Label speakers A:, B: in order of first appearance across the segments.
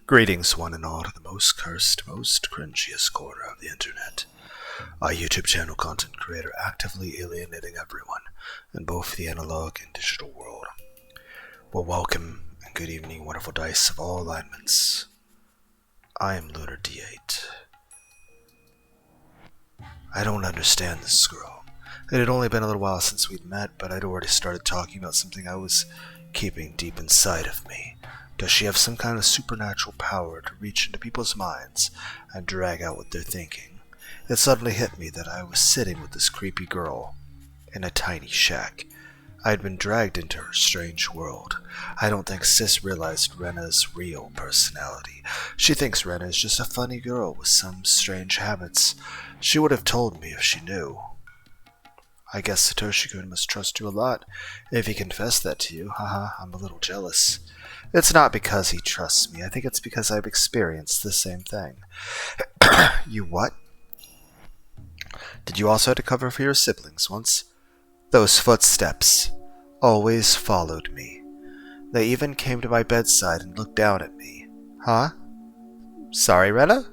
A: Greetings, one and all, to the most cursed, most cringiest corner of the internet. A YouTube channel content creator actively alienating everyone in both the analog and digital world. Well, welcome and good evening, wonderful dice of all alignments. I am Lunar D8. I don't understand this girl. It had only been a little while since we'd met, but I'd already started talking about something I was keeping deep inside of me. Does she have some kind of supernatural power to reach into people's minds and drag out what they're thinking? It suddenly hit me that I was sitting with this creepy girl in a tiny shack. I had been dragged into her strange world. I don't think Sis realized Rena's real personality. She thinks Rena is just a funny girl with some strange habits. She would have told me if she knew. I guess Satoshi-kun must trust you a lot. If he confessed that to you, haha, I'm a little jealous. It's not because he trusts me. I think it's because I've experienced the same thing. You what? Did you also have to cover for your siblings once? Those footsteps always followed me. They even came to my bedside and looked down at me. Huh? Sorry, Rena?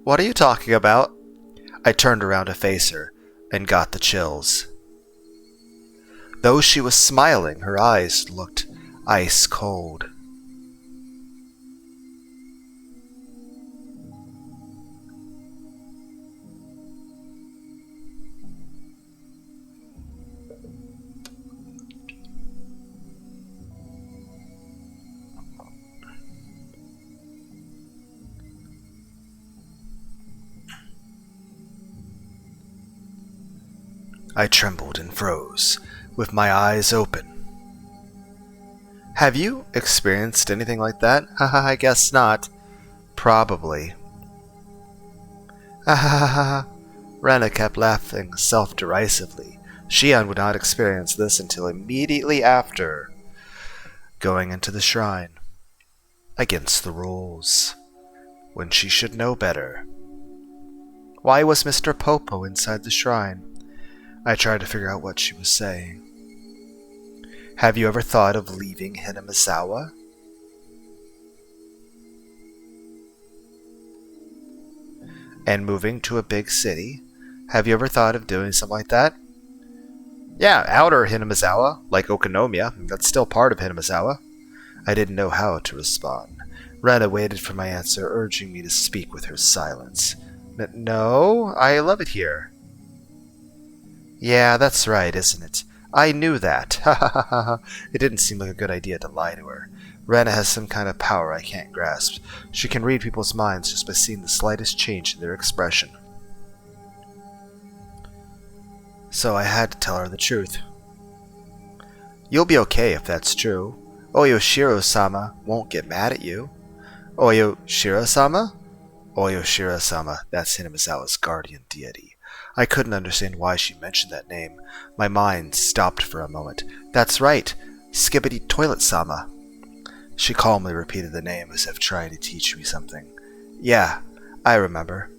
A: What are you talking about? I turned around to face her and got the chills. Though she was smiling, her eyes looked ice cold. I trembled and froze, with my eyes open. Have you experienced anything like that? Haha, I guess not. Probably. Hahaha. Rena kept laughing self-derisively. Shion would not experience this until immediately after going into the shrine. Against the rules. When she should know better. Why was Mr. Popo inside the shrine? I tried to figure out what she was saying. Have you ever thought of leaving Hinamizawa? And moving to a big city? Have you ever thought of doing something like that? Yeah, outer Hinamizawa, like Okonomiya. That's still part of Hinamizawa. I didn't know how to respond. Rena waited for my answer, urging me to speak with her silence. No, I love it here. Yeah, that's right, isn't it? I knew that. Ha ha ha ha. It didn't seem like a good idea to lie to her. Rena has some kind of power I can't grasp. She can read people's minds just by seeing the slightest change in their expression. So I had to tell her the truth. You'll be okay if that's true. Oyoshiro-sama won't get mad at you. Oyoshiro-sama? Oyoshiro-sama, that's Hinamizawa's guardian deity. I couldn't understand why she mentioned that name. My mind stopped for a moment. That's right, Skibbity Toilet-sama. She calmly repeated the name as if trying to teach me something. Yeah, I remember.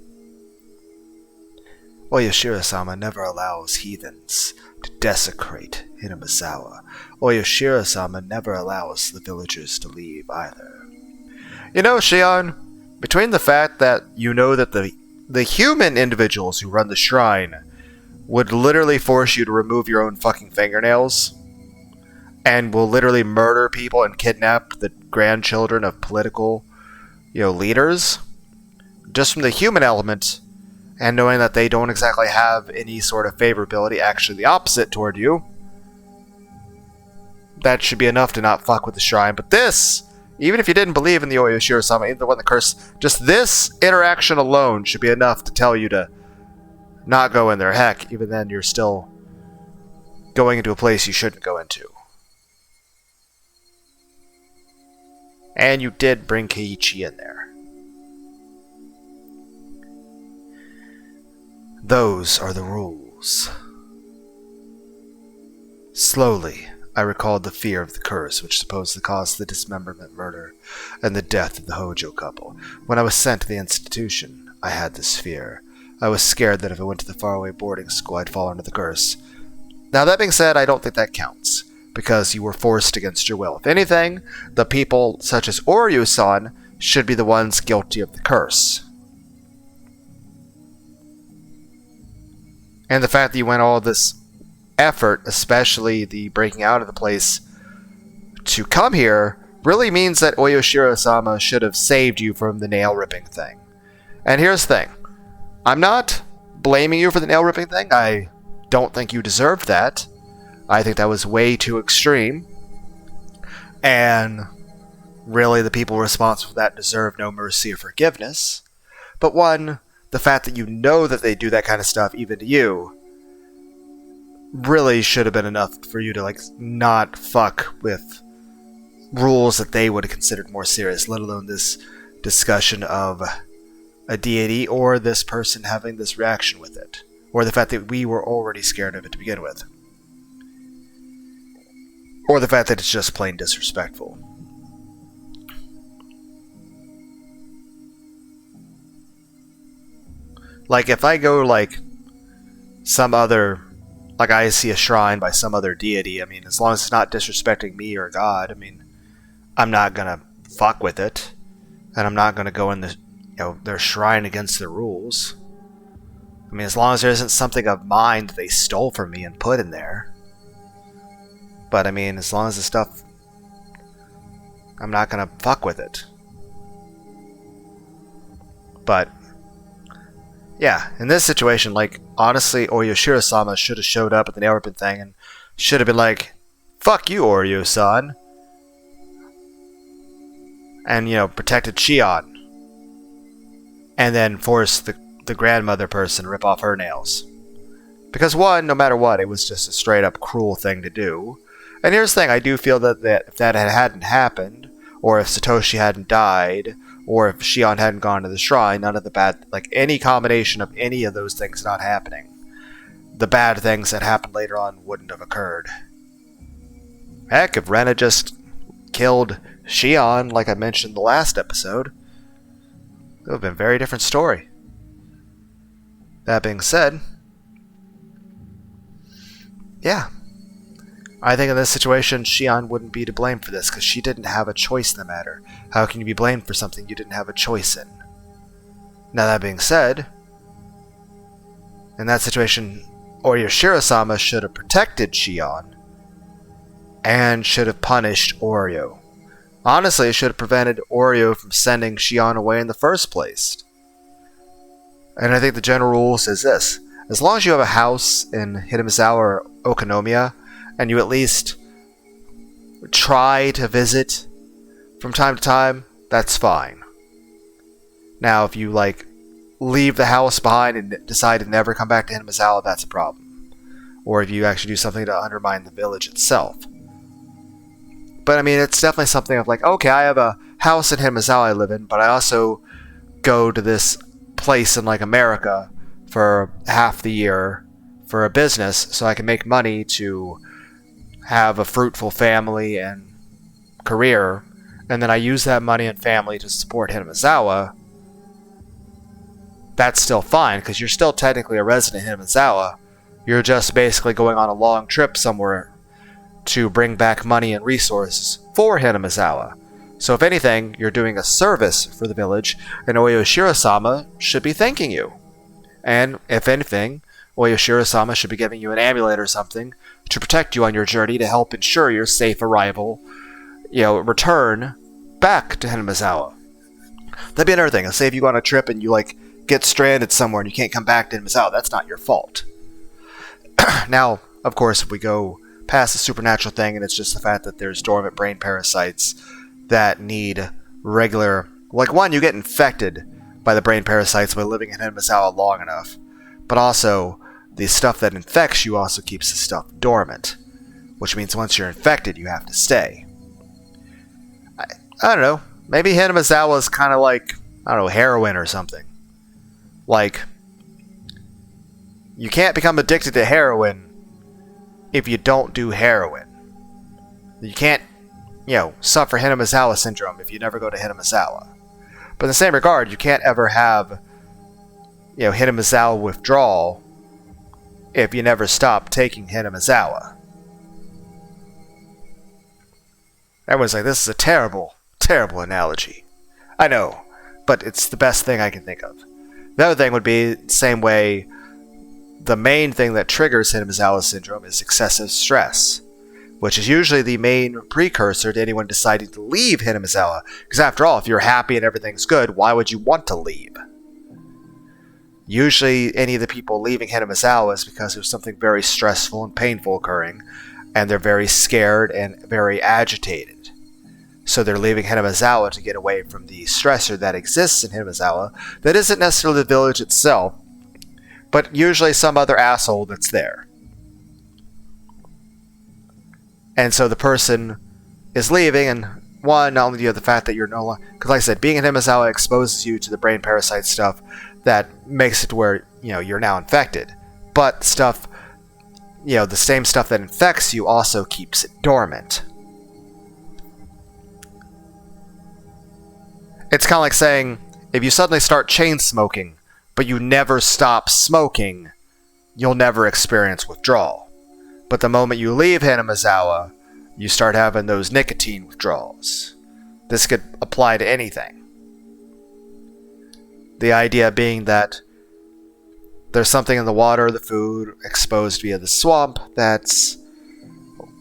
A: Oyoshiro-sama never allows heathens to desecrate Hinamizawa. Oyoshiro-sama never allows the villagers to leave either. You know, Shion, between the fact that you know that the human individuals who run the shrine would literally force you to remove your own fucking fingernails and will literally murder people and kidnap the grandchildren of political, leaders. Just from the human element and knowing that they don't exactly have any sort of favorability, actually the opposite toward you, that should be enough to not fuck with the shrine. But this, even if you didn't believe in the Oyoshiro-sama, even the one that cursed, just this interaction alone should be enough to tell you to not go in there. Heck, even then you're still going into a place you shouldn't go into. And you did bring Keiichi in there. Those are the rules. Slowly, I recalled the fear of the curse which supposedly caused the dismemberment murder and the death of the Hojo couple. When I was sent to the institution, I had this fear. I was scared that if I went to the faraway boarding school, I'd fall under the curse. Now, that being said, I don't think that counts, because you were forced against your will. If anything, the people, such as Oryu-san, should be the ones guilty of the curse. And the fact that you went all this effort, especially the breaking out of the place, to come here, really means that Oyashiro-sama should have saved you from the nail-ripping thing. And here's the thing. I'm not blaming you for the nail-ripping thing. I don't think you deserved that. I think that was way too extreme. And really, the people responsible for that deserve no mercy or forgiveness. But one, the fact that you know that they do that kind of stuff even to you really should have been enough for you to not fuck with rules that they would have considered more serious, let alone this discussion of a deity or this person having this reaction with it, or the fact that we were already scared of it to begin with, or the fact that it's just plain disrespectful. If I go some other, I see a shrine by some other deity, as long as it's not disrespecting me or God, I'm not gonna fuck with it, and I'm not gonna go in their shrine against the rules. As long as there isn't something of mine that they stole from me and put in there. But as long as the stuff, I'm not gonna fuck with it. But yeah, in this situation, honestly, Oyashiro-sama should have showed up at the nail-ripping thing and should have been like, fuck you, Oryo-san. And, protected Shion. And then forced the grandmother person to rip off her nails. Because one, no matter what, it was just a straight-up cruel thing to do. And here's the thing, I do feel that if that hadn't happened, or if Satoshi hadn't died, or if Shion hadn't gone to the shrine, none of the bad, any combination of any of those things not happening, the bad things that happened later on wouldn't have occurred. Heck, if Ren had just killed Shion, like I mentioned in the last episode, it would have been a very different story. That being said, yeah, I think in this situation, Shion wouldn't be to blame for this, because she didn't have a choice in the matter. How can you be blamed for something you didn't have a choice in? Now that being said, in that situation, Oyashiro-sama should have protected Shion, and should have punished Oryo. Honestly, it should have prevented Oryo from sending Shion away in the first place. And I think the general rule says this. As long as you have a house in Hinamizawa or Okonomiya, and you at least try to visit from time to time, that's fine. Now, if you, leave the house behind and decide to never come back to Hinamizawa, that's a problem. Or if you actually do something to undermine the village itself. But, it's definitely something of okay, I have a house in Hinamizawa I live in, but I also go to this place in, America for half the year for a business, so I can make money to have a fruitful family and career, and then I use that money and family to support Hinamizawa. That's still fine, because you're still technically a resident in Hinamizawa. You're just basically going on a long trip somewhere to bring back money and resources for Hinamizawa. So if anything, you're doing a service for the village, and Oyashiro-sama should be thanking you. And if anything, Oyashiro-sama should be giving you an amulet or something to protect you on your journey to help ensure your safe arrival, return back to Hinamizawa. That'd be another thing. Let's say if you go on a trip and you, get stranded somewhere and you can't come back to Hinamizawa, that's not your fault. Now, of course, if we go past the supernatural thing and it's just the fact that there's dormant brain parasites that need regular... one, you get infected by the brain parasites by living in Hinamizawa long enough, but also the stuff that infects you also keeps the stuff dormant, which means once you're infected, you have to stay. I don't know. Maybe Hinamizawa is kind of heroin or something. You can't become addicted to heroin if you don't do heroin. You can't, suffer Hinamizawa Syndrome if you never go to Hinamizawa. But in the same regard, you can't ever have, Hinamizawa withdrawal if you never stop taking Hinamizawa. Everyone's like, this is a terrible, terrible analogy. I know, but it's the best thing I can think of. The other thing would be the same way. The main thing that triggers Hinamizawa Syndrome is excessive stress, which is usually the main precursor to anyone deciding to leave Hinamizawa. Because after all, if you're happy and everything's good, why would you want to leave? Usually, any of the people leaving Hinamizawa is because there's something very stressful and painful occurring, and they're very scared and very agitated. So they're leaving Hinamizawa to get away from the stressor that exists in Hinamizawa that isn't necessarily the village itself, but usually some other asshole that's there. And so the person is leaving, and one, not only do you have the fact that you're no longer... Because like I said, being in Hinamizawa exposes you to the brain parasite stuff that makes it to where, you're now infected. But stuff, the same stuff that infects you also keeps it dormant. It's kind of like saying, if you suddenly start chain smoking, but you never stop smoking, you'll never experience withdrawal. But the moment you leave Hinamizawa, you start having those nicotine withdrawals. This could apply to anything. The idea being that there's something in the water or the food exposed via the swamp that's,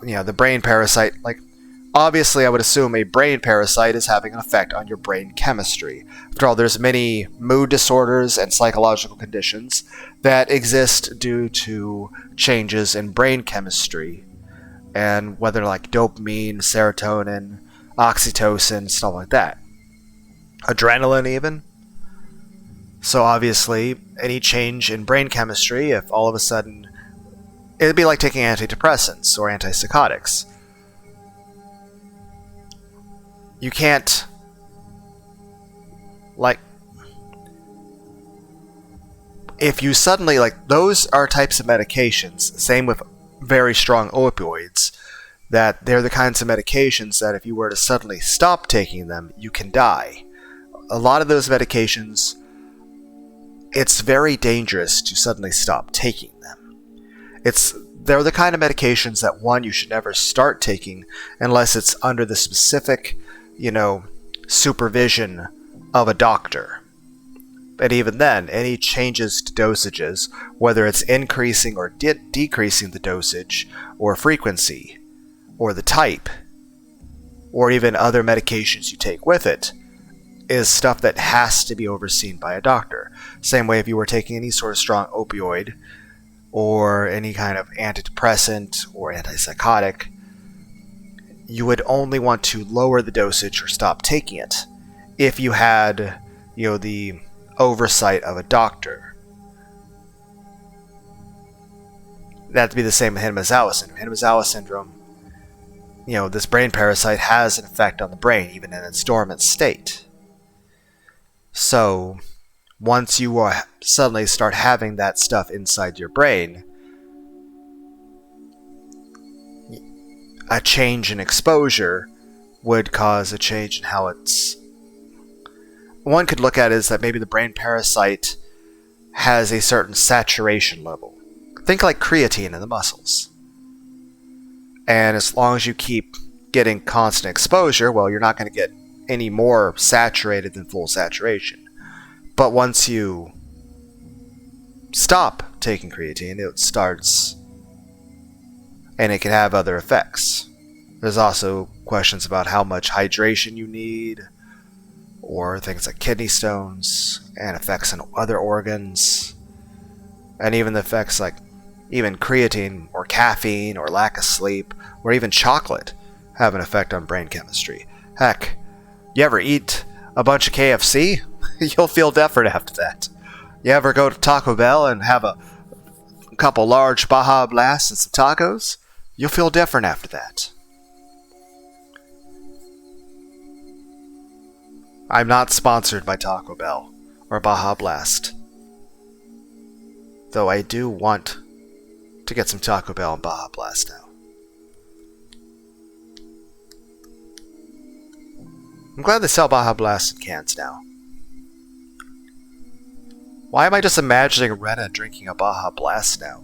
A: the brain parasite. Like, obviously, I would assume a brain parasite is having an effect on your brain chemistry. After all, there's many mood disorders and psychological conditions that exist due to changes in brain chemistry, and whether like dopamine, serotonin, oxytocin, stuff like that. Adrenaline, even. So obviously, any change in brain chemistry, if all of a sudden... It'd be like taking antidepressants or antipsychotics. You can't... if you suddenly... those are types of medications, same with very strong opioids, that they're the kinds of medications that if you were to suddenly stop taking them, you can die. A lot of those medications... It's very dangerous to suddenly stop taking them. They're the kind of medications that, one, you should never start taking unless it's under the specific, supervision of a doctor. And even then, any changes to dosages, whether it's increasing or decreasing the dosage, or frequency, or the type, or even other medications you take with it, is stuff that has to be overseen by a doctor. Same way if you were taking any sort of strong opioid or any kind of antidepressant or antipsychotic, you would only want to lower the dosage or stop taking it if you had, the oversight of a doctor. That'd be the same with Hinamizawa Syndrome. Hinamizawa Syndrome, this brain parasite has an effect on the brain, even in its dormant state. So, once you suddenly start having that stuff inside your brain, a change in exposure would cause a change in how it's... One could look at it as that maybe the brain parasite has a certain saturation level. Think like creatine in the muscles. And as long as you keep getting constant exposure, well, you're not going to get any more saturated than full saturation. But once you stop taking creatine, it starts, and it can have other effects. There's also questions about how much hydration you need, or things like kidney stones, and effects on other organs, and even the effects like even creatine, or caffeine, or lack of sleep, or even chocolate have an effect on brain chemistry. Heck, you ever eat a bunch of KFC? You'll feel different after that. You ever go to Taco Bell and have a couple large Baja Blasts and some tacos? You'll feel different after that. I'm not sponsored by Taco Bell or Baja Blast, though I do want to get some Taco Bell and Baja Blast now. I'm glad they sell Baja Blast in cans now. Why am I just imagining Rena drinking a Baja Blast now?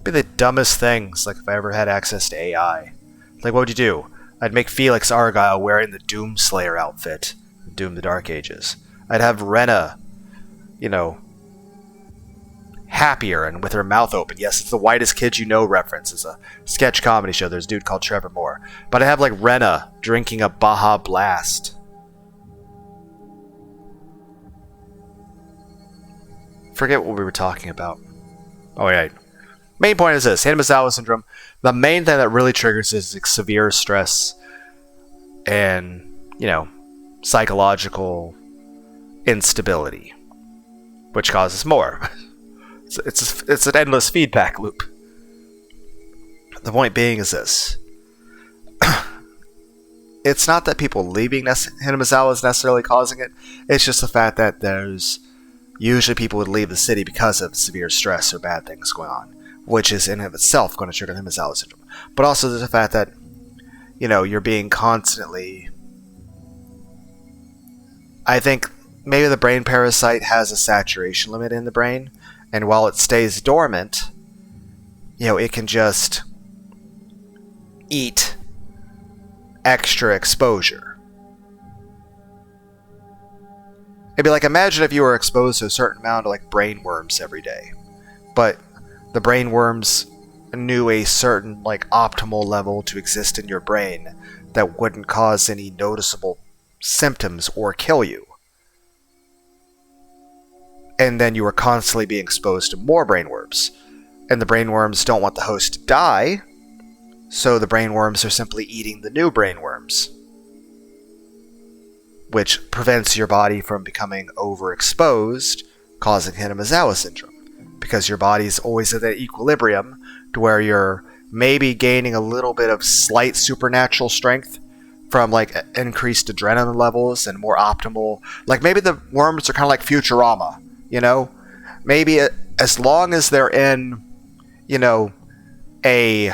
A: Be the dumbest things, like if I ever had access to AI. Like, what would you do? I'd make Felix Argyle wearing the Doomslayer outfit, Doom the Dark Ages. I'd have Rena, happier and with her mouth open. Yes, it's the Whitest Kids You Know reference. It's a sketch comedy show. There's a dude called Trevor Moore. But I'd have, like, Rena drinking a Baja Blast. Forget what we were talking about. Oh, yeah. Main point is this. Hinamizawa Syndrome. The main thing that really triggers is severe stress and, psychological instability, which causes more. It's an endless feedback loop. The point being is this. It's not that people leaving Hinamizawa is necessarily causing it. It's just the fact that there's usually people would leave the city because of severe stress or bad things going on, which is in and of itself going to trigger Hinamizawa Syndrome. But also there's the fact that, you're being constantly... I think maybe the brain parasite has a saturation limit in the brain, and while it stays dormant, it can just eat extra exposure. It'd be like, imagine if you were exposed to a certain amount of, like, brain worms every day, but the brain worms knew a certain, like, optimal level to exist in your brain that wouldn't cause any noticeable symptoms or kill you. And then you were constantly being exposed to more brain worms. And the brain worms don't want the host to die, so the brain worms are simply eating the new brain worms, which prevents your body from becoming overexposed, causing Hinamizawa Syndrome. Because your body's always at that equilibrium to where you're maybe gaining a little bit of slight supernatural strength from, like, increased adrenaline levels and more optimal... Like, maybe the worms are kind of like Futurama, Maybe as long as they're in, a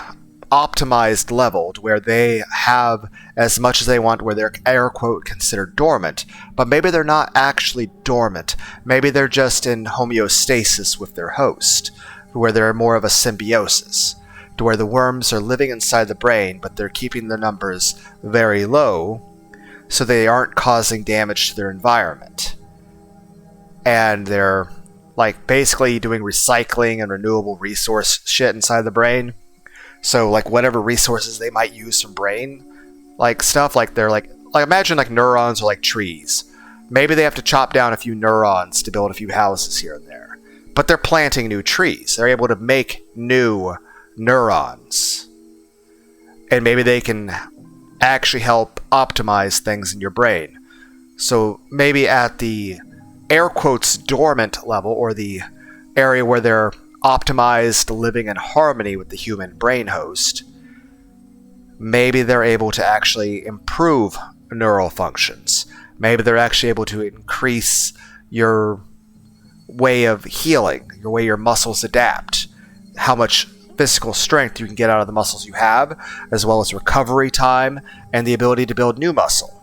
A: optimized level to where they have as much as they want, where they're air quote considered dormant, but maybe they're not actually dormant. Maybe they're just in homeostasis with their host, where they're more of a symbiosis, to where the worms are living inside the brain, but they're keeping the numbers very low so they aren't causing damage to their environment. And they're, like, basically doing recycling and renewable resource shit inside the brain. So, like, whatever resources they might use from brain, like, stuff, like, they're like imagine, like, neurons are like trees. Maybe they have to chop down a few neurons to build a few houses here and there. But they're planting new trees. They're able to make new neurons. And maybe they can actually help optimize things in your brain. So, maybe at the air quotes dormant level, or the area where they're optimized living in harmony with the human brain host, maybe they're able to actually improve neural functions. Maybe they're actually able to increase your way of healing, your way your muscles adapt, how much physical strength you can get out of the muscles you have, as well as recovery time and the ability to build new muscle,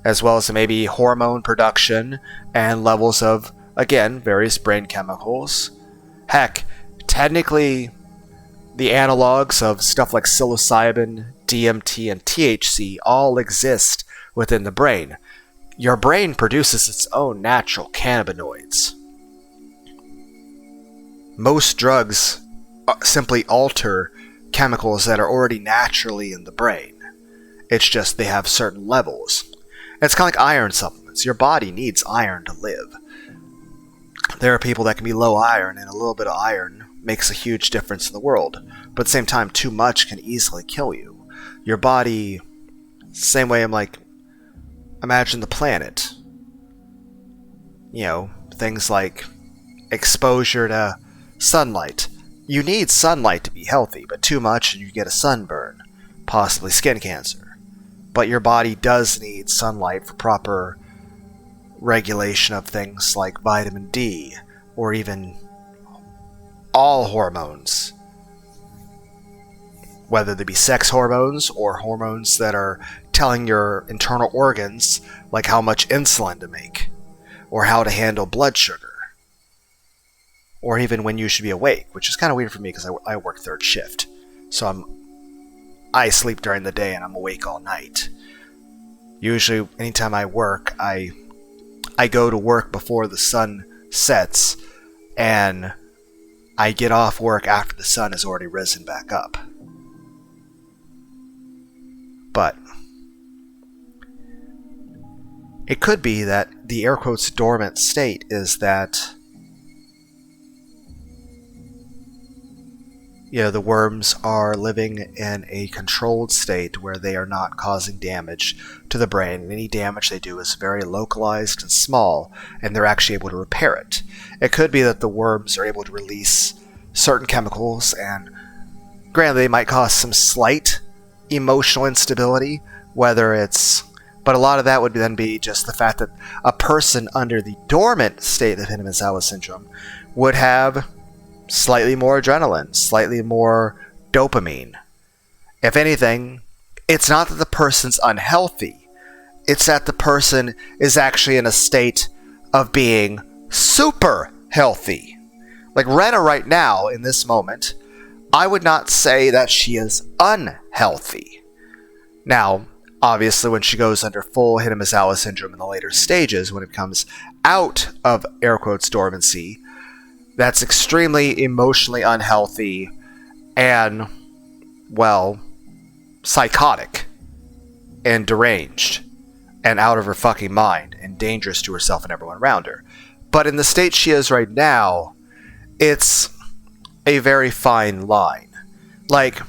A: as well as maybe hormone production and levels of, again, various brain chemicals. Heck, technically, the analogs of stuff like psilocybin, DMT, and THC all exist within the brain. Your brain produces its own natural cannabinoids. Most drugs simply alter chemicals that are already naturally in the brain. It's just they have certain levels. It's kind of like iron supplements. Your body needs iron to live. There are people that can be low iron, and a little bit of iron makes a huge difference in the world. But at the same time, too much can easily kill you. Your body, same way I'm like, imagine the planet. Things like exposure to sunlight. You need sunlight to be healthy, but too much and you get a sunburn, possibly skin cancer. But your body does need sunlight for proper regulation of things like vitamin D, or even all hormones. Whether they be sex hormones or hormones that are telling your internal organs like how much insulin to make, or how to handle blood sugar. or even when you should be awake, which is kind of weird for me because I work third shift. So I sleep during the day and I'm awake all night. Usually, anytime I work, I go to work before the sun sets, and I get off work after the sun has already risen back up. But it could be that the air quotes dormant state is that, the worms are living in a controlled state where they are not causing damage to the brain. And any damage they do is very localized and small, and they're actually able to repair it. It could be that the worms are able to release certain chemicals, and granted, they might cause some slight emotional instability, but a lot of that would then be just the fact that a person under the dormant state of Hinamizawa Syndrome would have slightly more adrenaline, slightly more dopamine. If anything, it's not that the person's unhealthy. It's that the person is actually in a state of being super healthy. Like Rena right now, in this moment, I would not say that she is unhealthy. Now, obviously, when she goes under full Hinamizawa Syndrome in the later stages, when it comes out of air quotes dormancy, that's extremely emotionally unhealthy and, psychotic and deranged and out of her fucking mind and dangerous to herself and everyone around her. But in the state she is right now, it's a very fine line. Like,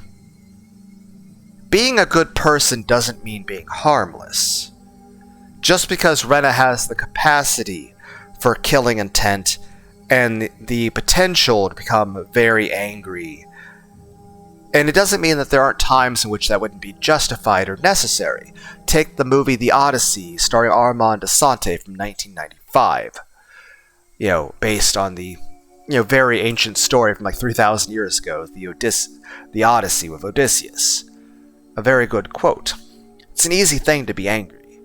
A: being a good person doesn't mean being harmless. Just because Rena has the capacity for killing intent and the potential to become very angry, and it doesn't mean that there aren't times in which that wouldn't be justified or necessary. Take the movie The Odyssey, starring Armand Assante from 1995. Based on the very ancient story from like 3,000 years ago, the Odyssey with Odysseus. A very good quote. It's an easy thing to be angry.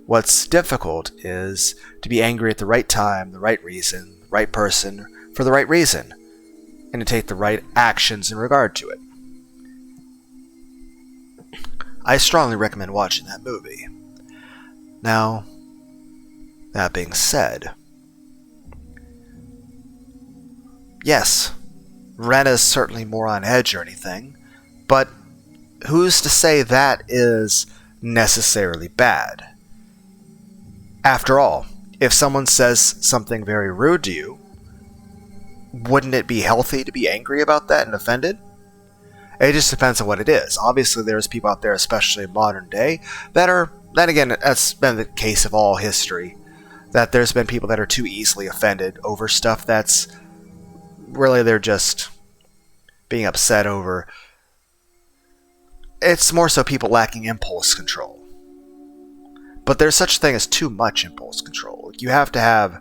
A: What's difficult is to be angry at the right time, the right reason, the right person, for the right reason, and to take the right actions in regard to it. I strongly recommend watching that movie. Now, that being said, yes, Rena's certainly more on edge or anything, but who's to say that is necessarily bad? After all, if someone says something very rude to you, wouldn't it be healthy to be angry about that and offended? It just depends on what it is. Obviously, there's people out there, especially in modern day, that are, then again, that's been the case of all history, that there's been people that are too easily offended over stuff that's really they're just being upset over. It's more so people lacking impulse control. But there's such a thing as too much impulse control. You have to have,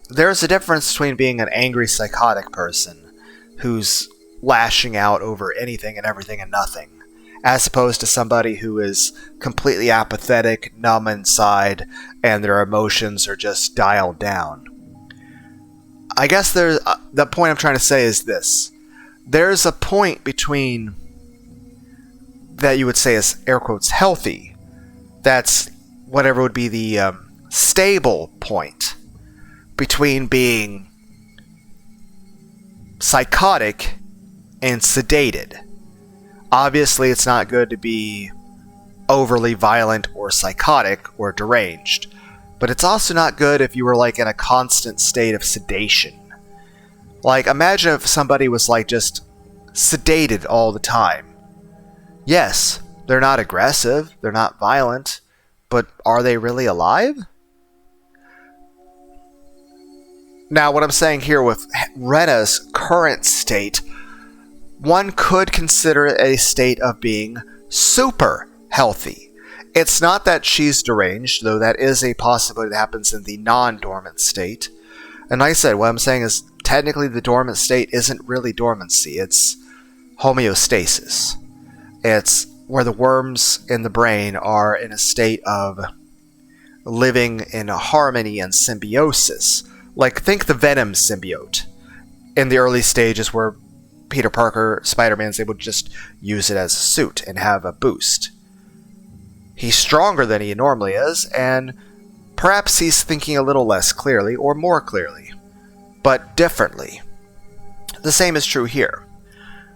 A: there's a difference between being an angry psychotic person who's lashing out over anything and everything and nothing, as opposed to somebody who is completely apathetic, numb inside, and their emotions are just dialed down. I guess the point I'm trying to say is this. There's a point between that you would say is air quotes healthy. That's whatever would be the stable point between being psychotic and sedated. Obviously, it's not good to be overly violent or psychotic or deranged, but it's also not good if you were in a constant state of sedation. Imagine if somebody was just sedated all the time. Yes, they're not aggressive, they're not violent, but are they really alive? Now, what I'm saying here with Rena's current state, one could consider it a state of being super healthy. It's not that she's deranged, though that is a possibility that happens in the non-dormant state. And like I said, what I'm saying is technically the dormant state isn't really dormancy, it's homeostasis. It's where the worms in the brain are in a state of living in harmony and symbiosis Like, think the Venom symbiote in the early stages where Peter Parker, Spider-Man's able to just use it as a suit and have a boost. He's stronger than he normally is, and perhaps he's thinking a little less clearly, or more clearly, but differently. The same is true here.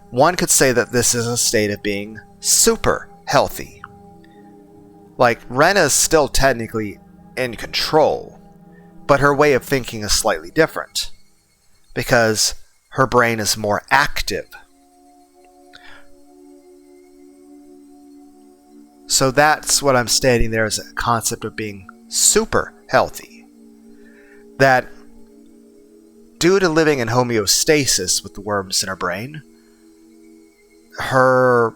A: One could say that this is a state of being super healthy. Like, Rena's still technically in control, but her way of thinking is slightly different, because her brain is more active. So that's what I'm stating there as a concept of being super healthy. That due to living in homeostasis with the worms in her brain, her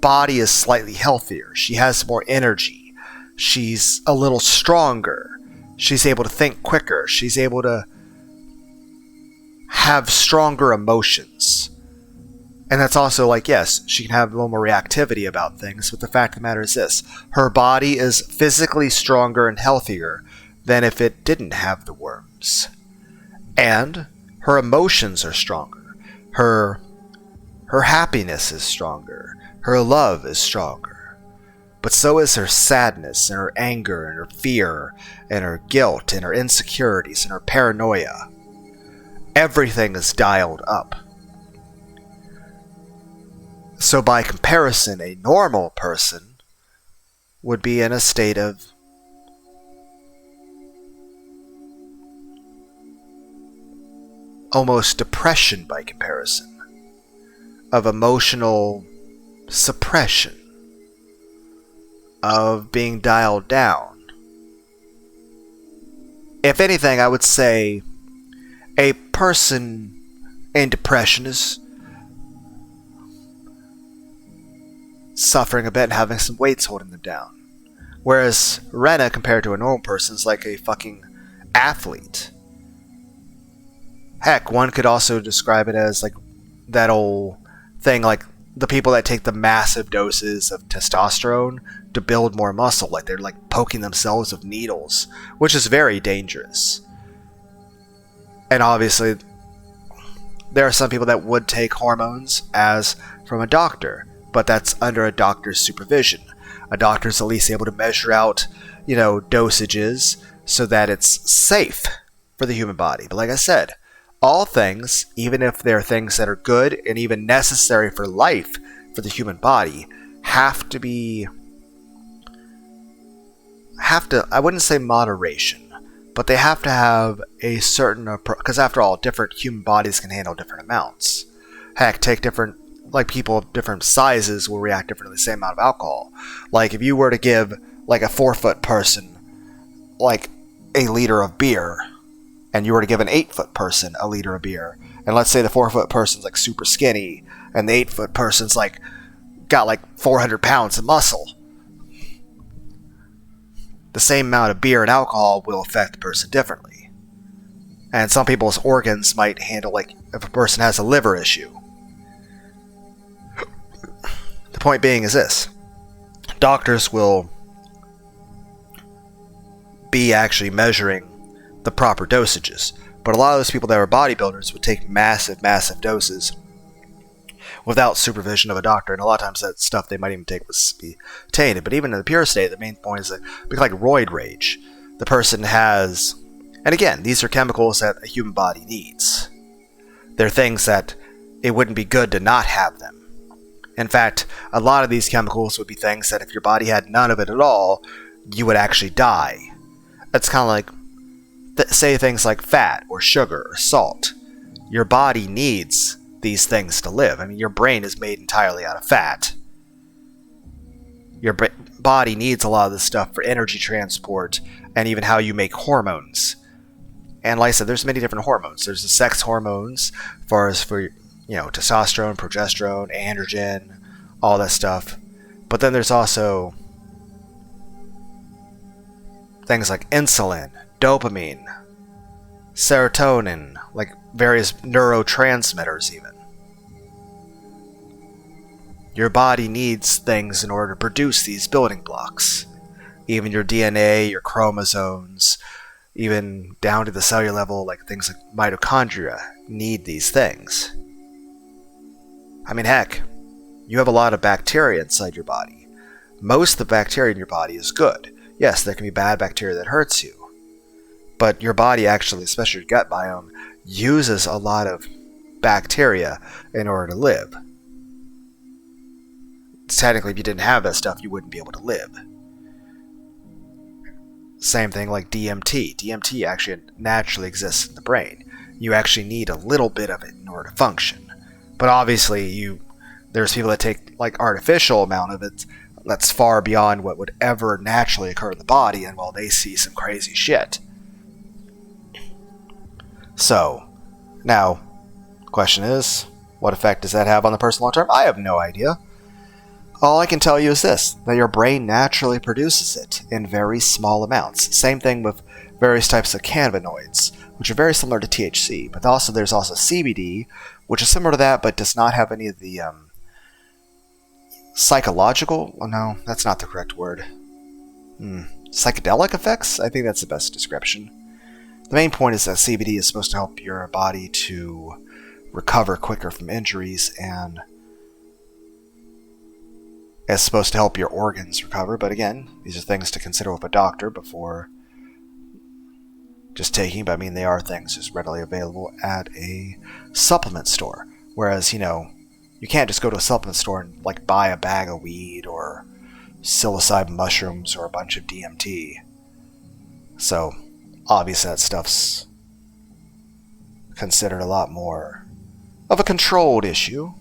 A: body is slightly healthier. She has more energy. She's a little stronger. She's able to think quicker. She's able to have stronger emotions. And that's also like, yes, she can have a little more reactivity about things, but the fact of the matter is this. Her body is physically stronger and healthier than if it didn't have the worms. And her emotions are stronger. Her happiness is stronger. Her love is stronger. But so is her sadness and her anger and her fear and her guilt and her insecurities and her paranoia. Everything is dialed up. So by comparison, a normal person would be in a state of almost depression by comparison, of emotional suppression, of being dialed down. If anything, I would say a person in depression is suffering a bit and having some weights holding them down. Whereas Rena, compared to a normal person, is like a fucking athlete. Heck, one could also describe it as like that old thing, like the people that take the massive doses of testosterone to build more muscle, like they're like poking themselves with needles, which is very dangerous. And obviously, there are some people that would take hormones as from a doctor, but that's under a doctor's supervision. A doctor's at least able to measure out, dosages so that it's safe for the human body. But like I said, all things, even if they're things that are good and even necessary for life for the human body, have to, I wouldn't say moderation, but they have to have a certain approach, because after all, different human bodies can handle different amounts. Heck, take different, like people of different sizes will react differently to the same amount of alcohol. Like if you were to give like a 4-foot person like a liter of beer, and you were to give an 8-foot person a liter of beer, and let's say the 4-foot person's like super skinny, and the 8-foot person's like got like 400 pounds of muscle, the same amount of beer and alcohol will affect the person differently. And some people's organs might handle, like if a person has a liver issue. The point being is this. Doctors will be actually measuring the proper dosages. But a lot of those people that are bodybuilders would take massive, massive doses without supervision of a doctor. And a lot of times that stuff they might even take would be tainted. But even in the pure state, the main point is that like roid rage. The person has... And again, these are chemicals that a human body needs. They're things that it wouldn't be good to not have them. In fact, a lot of these chemicals would be things that if your body had none of it at all, you would actually die. It's kind of like, say things like fat or sugar or salt. Your body needs these things to live. I mean, your brain is made entirely out of fat. Your body needs a lot of this stuff for energy transport and even how you make hormones. And like I said, there's many different hormones. There's the sex hormones, as far as for testosterone, progesterone, androgen, all that stuff. But then there's also things like insulin, dopamine, serotonin, like various neurotransmitters even. Your body needs things in order to produce these building blocks. Even your DNA, your chromosomes, even down to the cellular level, like things like mitochondria need these things. I mean, heck, you have a lot of bacteria inside your body. Most of the bacteria in your body is good. Yes, there can be bad bacteria that hurts you, but your body actually, especially your gut biome, uses a lot of bacteria in order to live. Technically, if you didn't have that stuff, you wouldn't be able to live. Same thing like DMT. DMT actually naturally exists in the brain. You actually need a little bit of it in order to function. But obviously, there's people that take like artificial amount of it that's far beyond what would ever naturally occur in the body, and well, they see some crazy shit. So, now, question is, what effect does that have on the person long term? I have no idea. All I can tell you is this, that your brain naturally produces it in very small amounts. Same thing with various types of cannabinoids, which are very similar to THC, but there's also CBD, which is similar to that, but does not have any of the psychological, no, that's not the correct word. Psychedelic effects? I think that's the best description. The main point is that CBD is supposed to help your body to recover quicker from injuries, and it's supposed to help your organs recover, but again, these are things to consider with a doctor before just taking, but I mean, they are things just readily available at a supplement store. Whereas, you can't just go to a supplement store and like buy a bag of weed or psilocybin mushrooms or a bunch of DMT. So, obviously that stuff's considered a lot more of a controlled issue.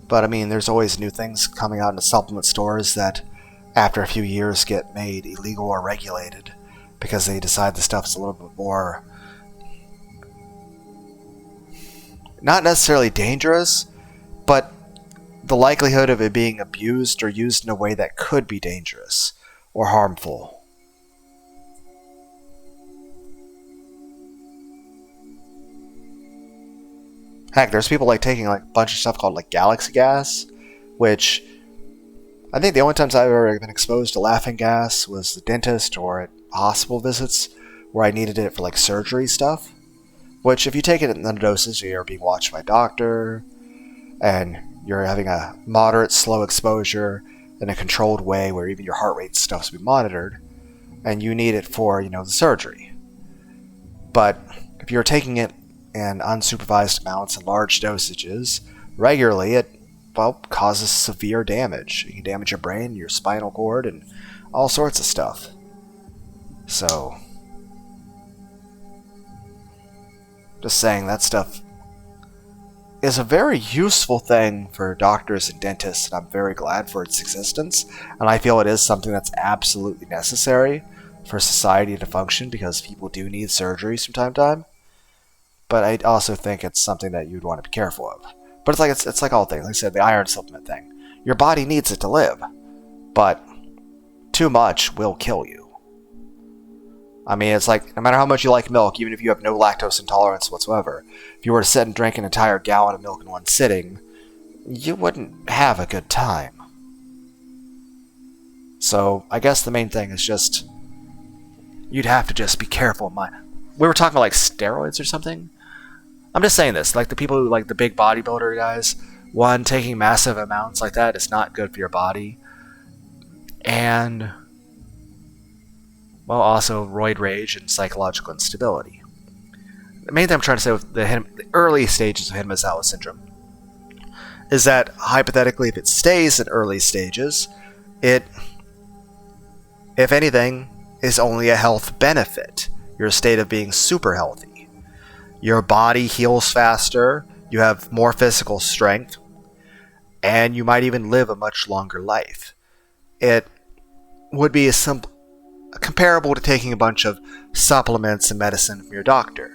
A: But I mean, there's always new things coming out in the supplement stores that after a few years get made illegal or regulated because they decide the stuff's a little bit more not necessarily dangerous, but the likelihood of it being abused or used in a way that could be dangerous or harmful. Heck, there's people like taking like a bunch of stuff called like galaxy gas, which I think the only times I've ever been exposed to laughing gas was the dentist or at hospital visits where I needed it for like surgery stuff. Which, if you take it in the dosage, you're being watched by a doctor, and you're having a moderate, slow exposure in a controlled way where even your heart rate and stuff will be monitored, and you need it for, the surgery. But if you're taking it in unsupervised amounts and large dosages regularly, it causes severe damage. It can damage your brain, your spinal cord, and all sorts of stuff. So, just saying, that stuff is a very useful thing for doctors and dentists, and I'm very glad for its existence. And I feel it is something that's absolutely necessary for society to function, because people do need surgeries from time to time. But I also think it's something that you'd want to be careful of. But it's like all things. Like I said, the iron supplement thing. Your body needs it to live, but too much will kill you. I mean, it's like, no matter how much you like milk, even if you have no lactose intolerance whatsoever, if you were to sit and drink an entire gallon of milk in one sitting, you wouldn't have a good time. So, I guess the main thing is just, you'd have to just be careful. We were talking about like steroids or something. I'm just saying this, like the people who like the big bodybuilder guys, one, taking massive amounts like that is not good for your body. And, well, also roid rage and psychological instability. The main thing I'm trying to say with the early stages of Hinamizawa Syndrome is that, hypothetically, if it stays in early stages, it, if anything, is only a health benefit. Your state of being super healthy. Your body heals faster, you have more physical strength, and you might even live a much longer life. It would be comparable to taking a bunch of supplements and medicine from your doctor.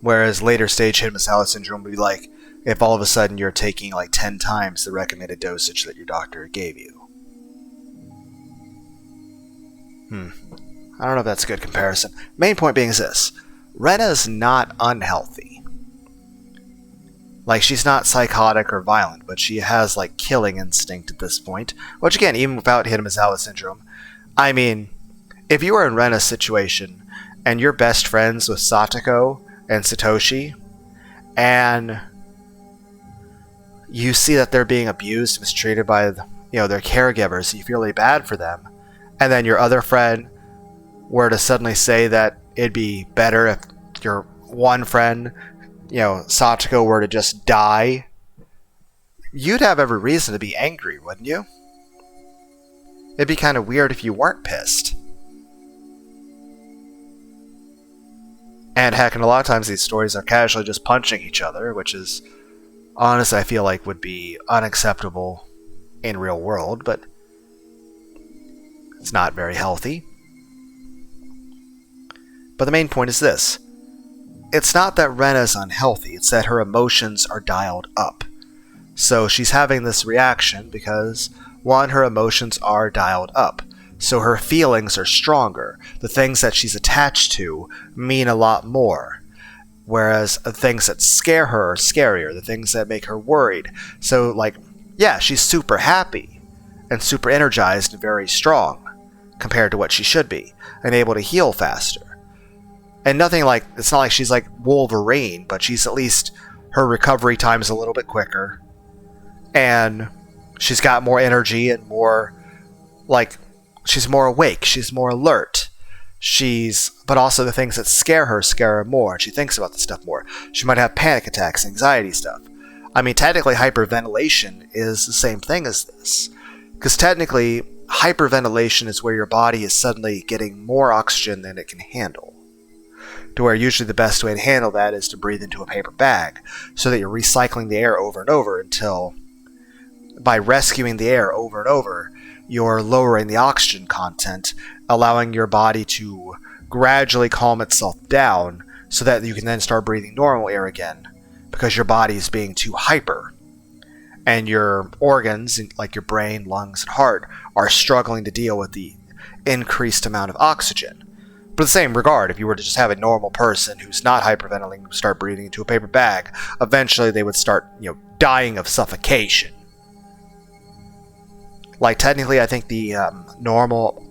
A: Whereas later stage Hinamizawa Syndrome would be like if all of a sudden you're taking like 10 times the recommended dosage that your doctor gave you. I don't know if that's a good comparison. Main point being is this. Rena is not unhealthy. Like, she's not psychotic or violent, but she has, like, killing instinct at this point. Which, again, even without Hinamizawa Syndrome, I mean, if you were in Rena's situation, and you're best friends with Satoko and Satoshi, and you see that they're being abused, mistreated by, their caregivers, you feel really bad for them, and then your other friend were to suddenly say that it'd be better if your one friend, Satoko, were to just die, you'd have every reason to be angry, wouldn't you? It'd be kind of weird if you weren't pissed. And heck, and a lot of times these stories are casually just punching each other, which is, honestly, I feel like would be unacceptable in real world, but it's not very healthy. But the main point is this. It's not that Rena's unhealthy, it's that her emotions are dialed up. So she's having this reaction because, one, her emotions are dialed up. So her feelings are stronger. The things that she's attached to mean a lot more. Whereas the things that scare her are scarier, the things that make her worried. So, like, yeah, she's super happy and super energized and very strong compared to what she should be, and able to heal faster. And nothing like, it's not like she's like Wolverine, but she's at least, her recovery time is a little bit quicker. And she's got more energy and more, like, she's more awake, she's more alert. But also the things that scare her more, and she thinks about the stuff more. She might have panic attacks, anxiety stuff. I mean, technically, hyperventilation is the same thing as this. Because technically, hyperventilation is where your body is suddenly getting more oxygen than it can handle. To where usually the best way to handle that is to breathe into a paper bag, so that you're recycling the air over and over until, by rescuing the air over and over, you're lowering the oxygen content, allowing your body to gradually calm itself down so that you can then start breathing normal air again, because your body is being too hyper. And your organs, like your brain, lungs, and heart, are struggling to deal with the increased amount of oxygen. But in the same regard, if you were to just have a normal person who's not hyperventilating start breathing into a paper bag, eventually they would start, dying of suffocation. Like, technically, I think the normal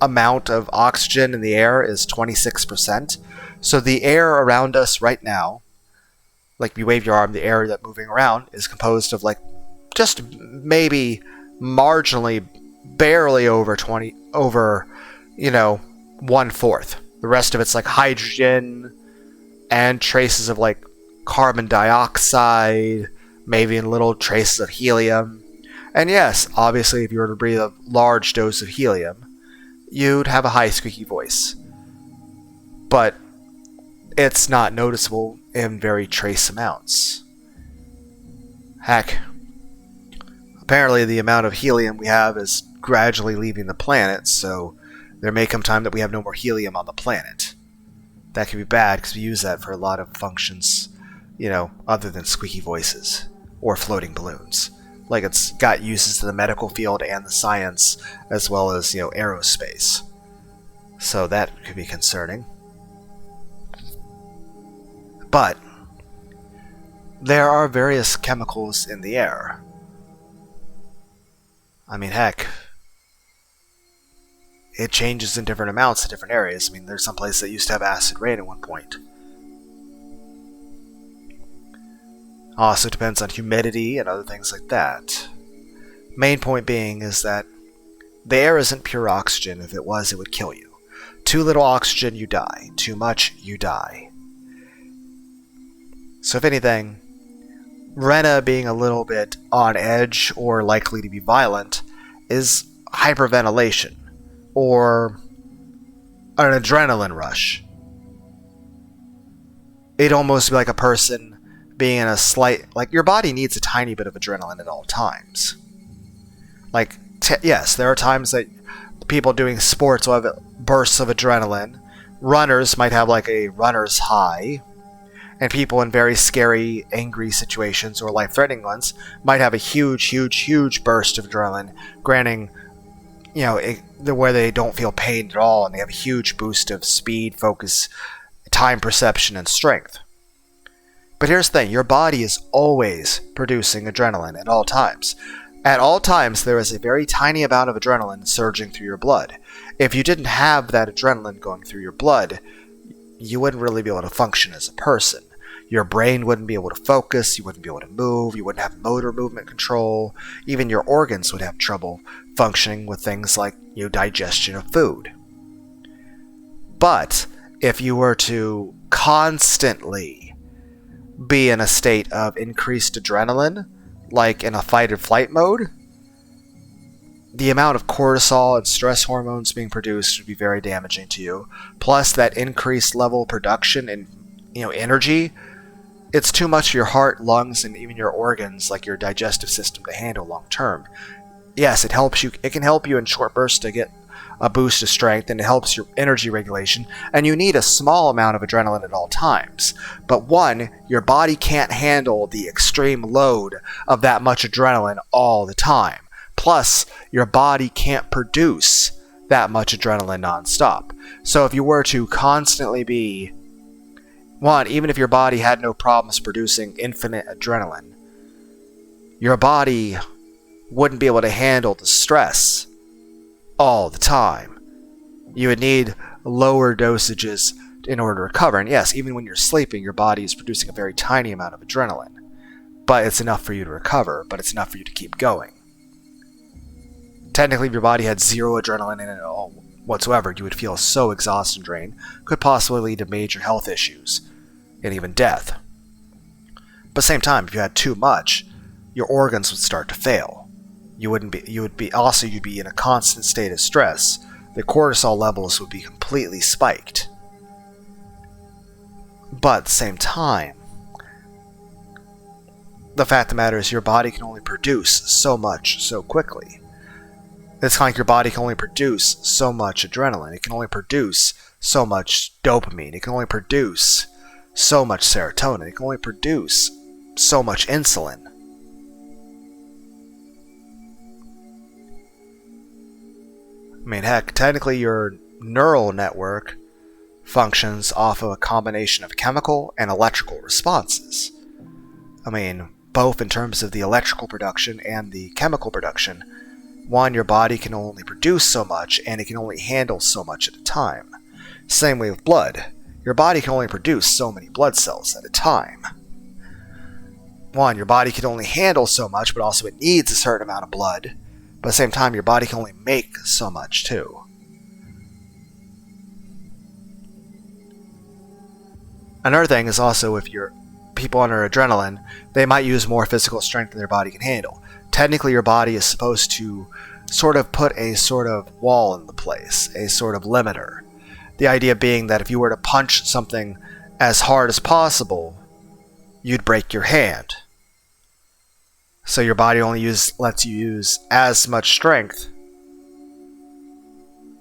A: amount of oxygen in the air is 26%. So the air around us right now, like if you wave your arm, the air that's moving around is composed of, like, just maybe marginally, barely over 1/4. The rest of it's like hydrogen and traces of, like, carbon dioxide, maybe in little traces of helium. And yes, obviously, if you were to breathe a large dose of helium, you'd have a high squeaky voice. But it's not noticeable in very trace amounts. Heck, apparently the amount of helium we have is gradually leaving the planet, so there may come time that we have no more helium on the planet. That could be bad, because we use that for a lot of functions, other than squeaky voices or floating balloons. Like, it's got uses to the medical field and the science, as well as, aerospace. So that could be concerning. But there are various chemicals in the air. I mean, heck, it changes in different amounts in different areas. I mean, there's some places that used to have acid rain at one point. Also depends on humidity and other things like that. Main point being is that the air isn't pure oxygen. If it was, it would kill you. Too little oxygen, you die. Too much, you die. So if anything, Rena being a little bit on edge or likely to be violent is hyperventilation, or an adrenaline rush. It'd almost be like a person being in a slight, like, your body needs a tiny bit of adrenaline at all times. Like, yes, there are times that people doing sports will have bursts of adrenaline. Runners might have like a runner's high. And people in very scary, angry situations or life-threatening ones might have a huge burst of adrenaline, granting, where they don't feel pain at all, and they have a huge boost of speed, focus, time perception, and strength. But here's the thing, your body is always producing adrenaline at all times. At all times, there is a very tiny amount of adrenaline surging through your blood. If you didn't have that adrenaline going through your blood, you wouldn't really be able to function as a person. Your brain wouldn't be able to focus, you wouldn't be able to move, you wouldn't have motor movement control, even your organs would have trouble functioning with things like digestion of food. But if you were to constantly be in a state of increased adrenaline, like in a fight or flight mode, the amount of cortisol and stress hormones being produced would be very damaging to you. Plus that increased level of production and energy, it's too much for your heart, lungs, and even your organs, like your digestive system, to handle long term. Yes, it can help you in short bursts to get a boost of strength, and it helps your energy regulation, and you need a small amount of adrenaline at all times. But one, your body can't handle the extreme load of that much adrenaline all the time. Plus, your body can't produce that much adrenaline nonstop. So if you were to constantly be, one, even if your body had no problems producing infinite adrenaline, your body wouldn't be able to handle the stress all the time. You would need lower dosages in order to recover. And yes, even when you're sleeping, your body is producing a very tiny amount of adrenaline. But it's enough for you to recover, but it's enough for you to keep going. Technically, if your body had zero adrenaline in it at all whatsoever, you would feel so exhausted and drained, could possibly lead to major health issues, and even death. But at the same time, if you had too much, your organs would start to fail. You'd be in a constant state of stress. The cortisol levels would be completely spiked. But at the same time, the fact of the matter is your body can only produce so much so quickly. It's kind of like your body can only produce so much adrenaline. It can only produce so much dopamine. It can only produce so much serotonin. It can only produce so much insulin. I mean, heck, technically your neural network functions off of a combination of chemical and electrical responses. I mean, both in terms of the electrical production and the chemical production. One, your body can only produce so much, and it can only handle so much at a time. Same way with blood. Your body can only produce so many blood cells at a time. One, your body can only handle so much, but also it needs a certain amount of blood. But at the same time, your body can only make so much too. Another thing is also if you're people under adrenaline, they might use more physical strength than their body can handle. Technically, your body is supposed to sort of put a sort of wall in the place, a sort of limiter. The idea being that if you were to punch something as hard as possible, you'd break your hand. So your body only lets you use as much strength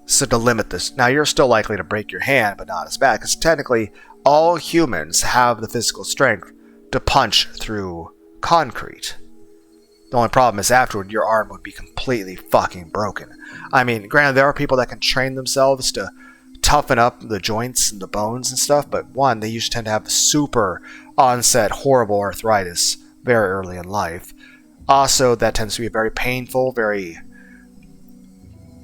A: so to limit this. Now you're still likely to break your hand, but not as bad, because technically all humans have the physical strength to punch through concrete. The only problem is afterward your arm would be completely fucking broken. I mean, granted, there are people that can train themselves to toughen up the joints and the bones and stuff, but one, they usually tend to have super onset horrible arthritis very early in life. Also, that tends to be very painful,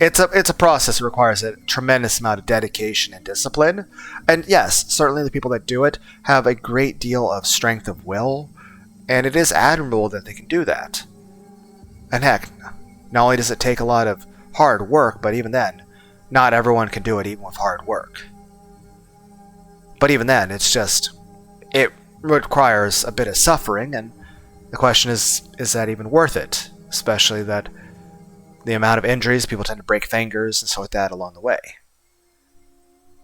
A: It's a process that requires a tremendous amount of dedication and discipline. And yes, certainly the people that do it have a great deal of strength of will, and it is admirable that they can do that. And heck, not only does it take a lot of hard work, but even then, not everyone can do it even with hard work. But even then, it requires a bit of suffering, and the question is that even worth it? Especially that the amount of injuries, people tend to break fingers and stuff like that along the way.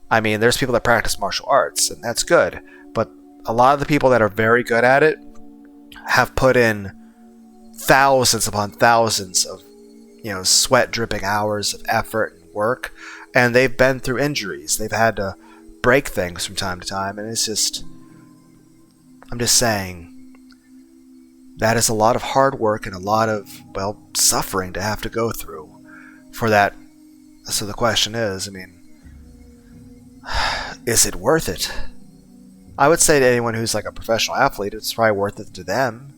A: I mean, there's people that practice martial arts, and that's good, but a lot of the people that are very good at it have put in thousands upon thousands of, sweat dripping hours of effort and work, and they've been through injuries. They've had to break things from time to time, and I'm just saying, that is a lot of hard work and a lot of, suffering to have to go through for that. So the question is, is it worth it? I would say to anyone who's like a professional athlete, it's probably worth it to them.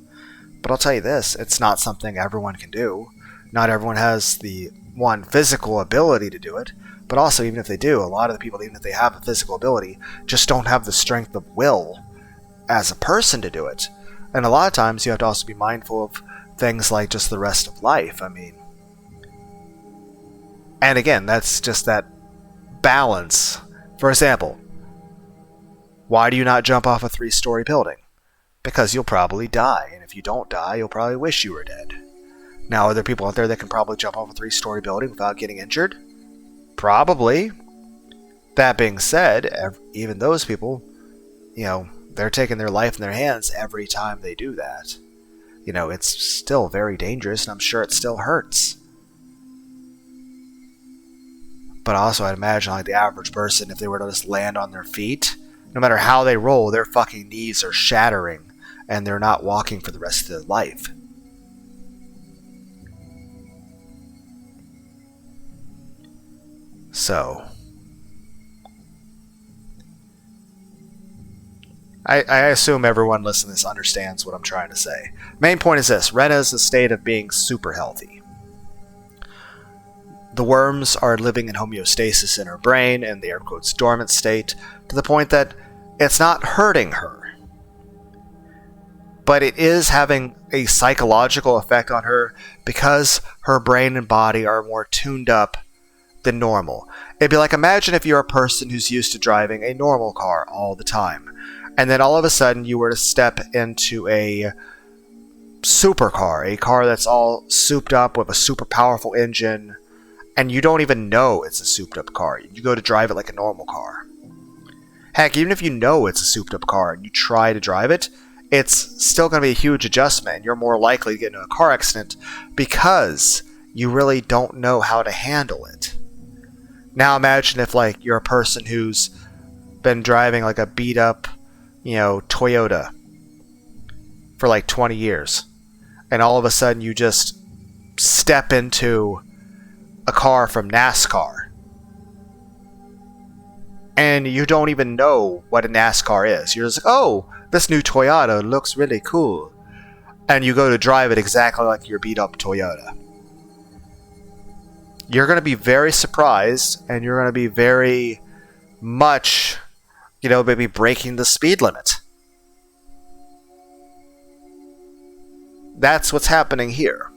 A: But I'll tell you this, it's not something everyone can do. Not everyone has the one physical ability to do it, but also even if they do, a lot of the people, even if they have a physical ability, just don't have the strength of will as a person to do it. And a lot of times you have to also be mindful of things like just the rest of life. I mean, and again, that's just that balance. For example, why do you not jump off a 3-story building? Because you'll probably die, and if you don't die, you'll probably wish you were dead. Now, are there people out there that can probably jump off a 3-story building without getting injured? Probably. That being said, even those people, they're taking their life in their hands every time they do that. It's still very dangerous, and I'm sure it still hurts. But also, I'd imagine like the average person, if they were to just land on their feet, no matter how they roll, their fucking knees are shattering, and they're not walking for the rest of their life. So, I assume everyone listening to this understands what I'm trying to say. Main point is this: Rena is a state of being super healthy. The worms are living in homeostasis in her brain, in the air quotes dormant state, to the point that it's not hurting her. But it is having a psychological effect on her because her brain and body are more tuned up than normal. It'd be like, imagine if you're a person who's used to driving a normal car all the time, and then all of a sudden you were to step into a supercar, a car that's all souped up with a super powerful engine, and you don't even know it's a souped up car. You go to drive it like a normal car. Heck, even if you know it's a souped up car and you try to drive it, it's still going to be a huge adjustment, and you're more likely to get into a car accident because you really don't know how to handle it. Now imagine if you're a person who's been driving like a beat up, Toyota for 20 years, and all of a sudden you just step into a car from NASCAR, and you don't even know what a NASCAR is. You're just like, oh, this new Toyota looks really cool, and you go to drive it exactly like your beat up Toyota. You're going to be very surprised, and you're going to be very much, maybe breaking the speed limit. That's what's happening here.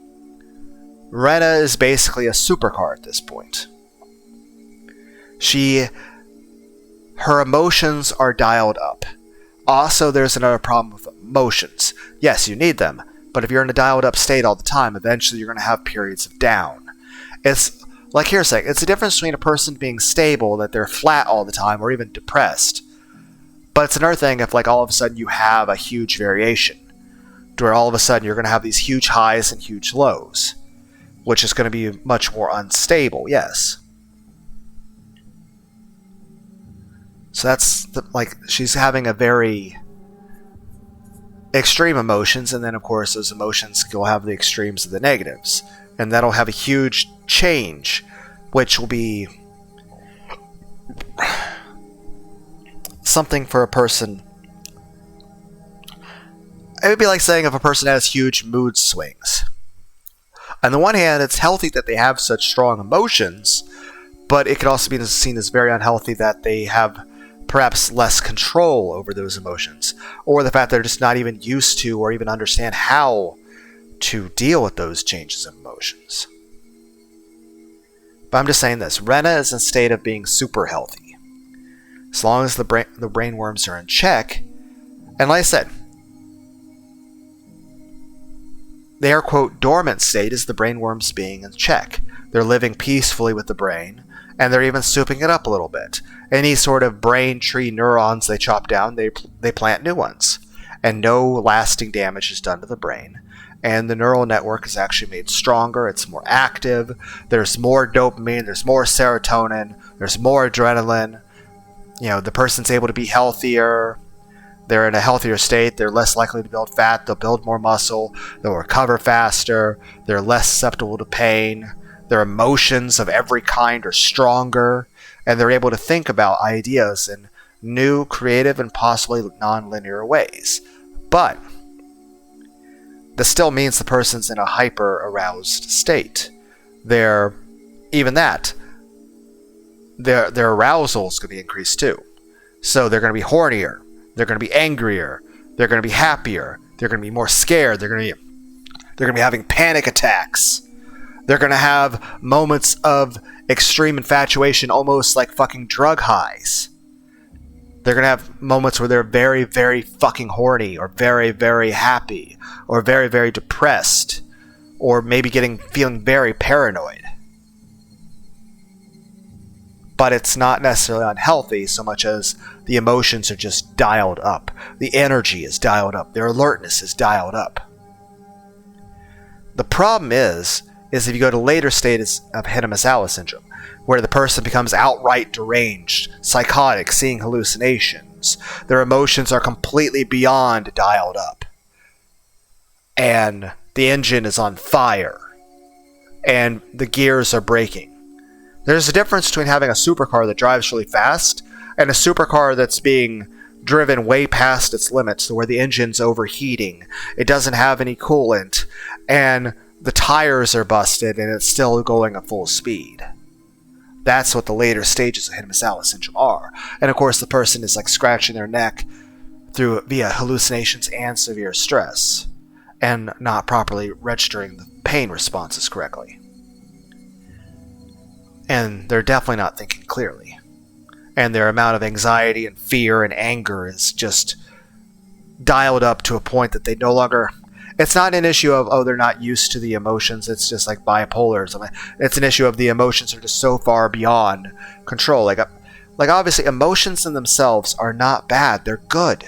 A: Rena is basically a supercar at this point. Her emotions are dialed up. Also, there's another problem with emotions. Yes, you need them, but if you're in a dialed up state all the time, eventually you're going to have periods of down. It's like here's a second. It's the difference between a person being stable, that they're flat all the time, or even depressed. But it's another thing if all of a sudden you have a huge variation, to where all of a sudden you're going to have these huge highs and huge lows, which is going to be much more unstable, yes. So that's she's having a very extreme emotions, and then of course those emotions will have the extremes of the negatives, and that'll have a huge change, which will be something for a person. It would be like saying if a person has huge mood swings. On the one hand, it's healthy that they have such strong emotions, but it could also be seen as very unhealthy that they have perhaps less control over those emotions, or the fact they're just not even used to or even understand how to deal with those changes of emotions. But I'm just saying this: Rena is in a state of being super healthy, as long as the brain worms are in check. And like I said, the air quote dormant state is the brain worms being in check. They're living peacefully with the brain, and they're even souping it up a little bit. Any sort of brain tree neurons they chop down, they plant new ones, and no lasting damage is done to the brain. And the neural network is actually made stronger, it's more active, there's more dopamine, there's more serotonin, there's more adrenaline. The person's able to be healthier, they're in a healthier state, they're less likely to build fat, they'll build more muscle, they'll recover faster, they're less susceptible to pain, their emotions of every kind are stronger, and they're able to think about ideas in new, creative, and possibly non-linear ways. But this still means the person's in a hyper-aroused state. Their arousal is going to be increased too. So they're going to be hornier, they're going to be angrier, they're going to be happier, they're going to be more scared, they're going to be having panic attacks. They're going to have moments of extreme infatuation, almost like fucking drug highs. They're going to have moments where they're very, very fucking horny, or very, very happy, or very, very depressed, or maybe feeling very paranoid. But it's not necessarily unhealthy so much as the emotions are just dialed up. The energy is dialed up. Their alertness is dialed up. The problem is if you go to later stages of Hinamizawa Syndrome, where the person becomes outright deranged, psychotic, seeing hallucinations, their emotions are completely beyond dialed up, and the engine is on fire, and the gears are breaking. There's a difference between having a supercar that drives really fast and a supercar that's being driven way past its limits, where the engine's overheating, it doesn't have any coolant, and the tires are busted and it's still going at full speed. That's what the later stages of Hinamizawa Syndrome are. And of course the person is like scratching their neck via hallucinations and severe stress, and not properly registering the pain responses correctly. And they're definitely not thinking clearly. And their amount of anxiety and fear and anger is just dialed up to a point that they no longer... It's not an issue of, they're not used to the emotions. It's just like bipolar or something. It's an issue of the emotions are just so far beyond control. Like obviously, emotions in themselves are not bad. They're good.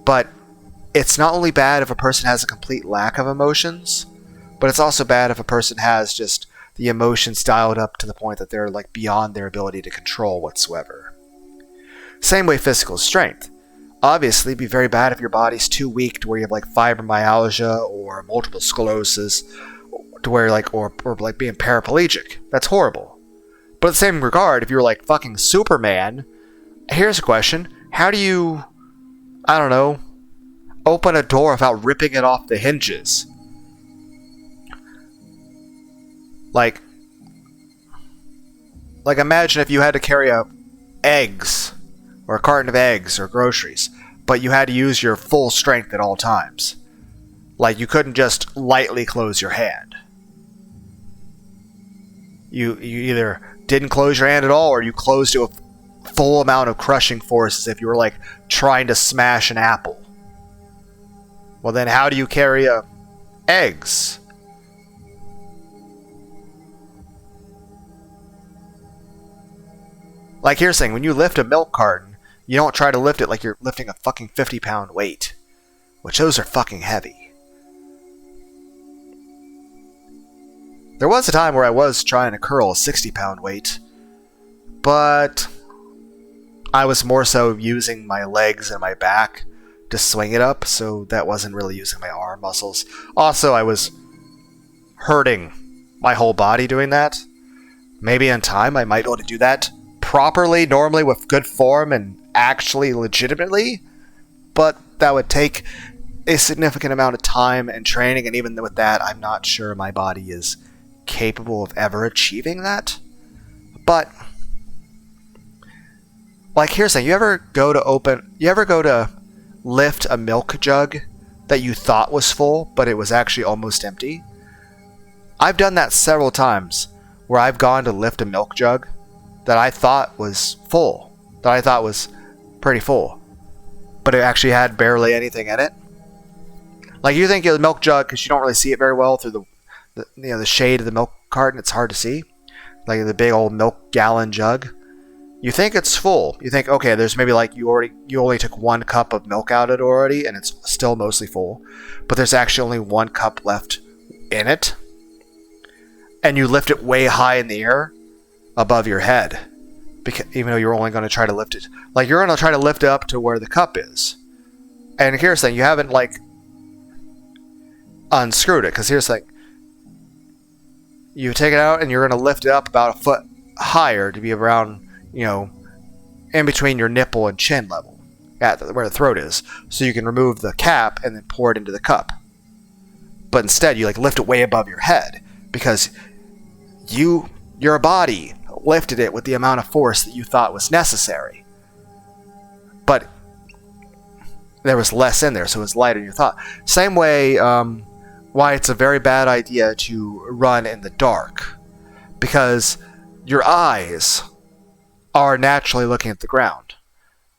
A: But it's not only bad if a person has a complete lack of emotions, but it's also bad if a person has just the emotions dialed up to the point that they're like beyond their ability to control whatsoever. Same way physical strength. Obviously, it'd be very bad if your body's too weak to where you have like fibromyalgia or multiple sclerosis, to where like or like being paraplegic. That's horrible. But in the same regard, if you're like fucking Superman, here's a question: how do you, I don't know, open a door without ripping it off the hinges? Like imagine if you had to carry eggs, or a carton of eggs, or groceries, but you had to use your full strength at all times. Like, you couldn't just lightly close your hand. You either didn't close your hand at all, or you closed to a full amount of crushing force as if you were like trying to smash an apple. Well then, how do you carry eggs? Like, here's the thing, when you lift a milk carton, you don't try to lift it like you're lifting a fucking 50-pound weight, which those are fucking heavy. There was a time where I was trying to curl a 60-pound weight, but I was more so using my legs and my back to swing it up, so that wasn't really using my arm muscles. Also, I was hurting my whole body doing that. Maybe in time I might be able to do that properly, normally, with good form and actually legitimately, but that would take a significant amount of time and training, and even with that, I'm not sure my body is capable of ever achieving that. But like, here's the thing, you ever go to lift a milk jug that you thought was full, but it was actually almost empty? I've done that several times, where I've gone to lift a milk jug that I thought was full, that I thought was pretty full, but it actually had barely anything in it. Like, you think of the milk jug, because you don't really see it very well through the shade of the milk carton, it's hard to see, like the big old milk gallon jug. You think it's full. You think, okay, there's maybe like you only took 1 cup of milk out of it already, and it's still mostly full, but there's actually only 1 cup left in it, and you lift it way high in the air above your head, because even though you're only going to try to lift it, like, you're going to try to lift it up to where the cup is. And here's the thing, you haven't like unscrewed it, because here's the thing, you take it out and you're going to lift it up about a foot higher to be around,
B: in between your nipple and chin level, at where the throat is, so you can remove the cap and then pour it into the cup. But instead, you like lift it way above your head because your body lifted it with the amount of force that you thought was necessary. But there was less in there, so it was lighter than you thought. Same way, why it's a very bad idea to run in the dark, because your eyes are naturally looking at the ground,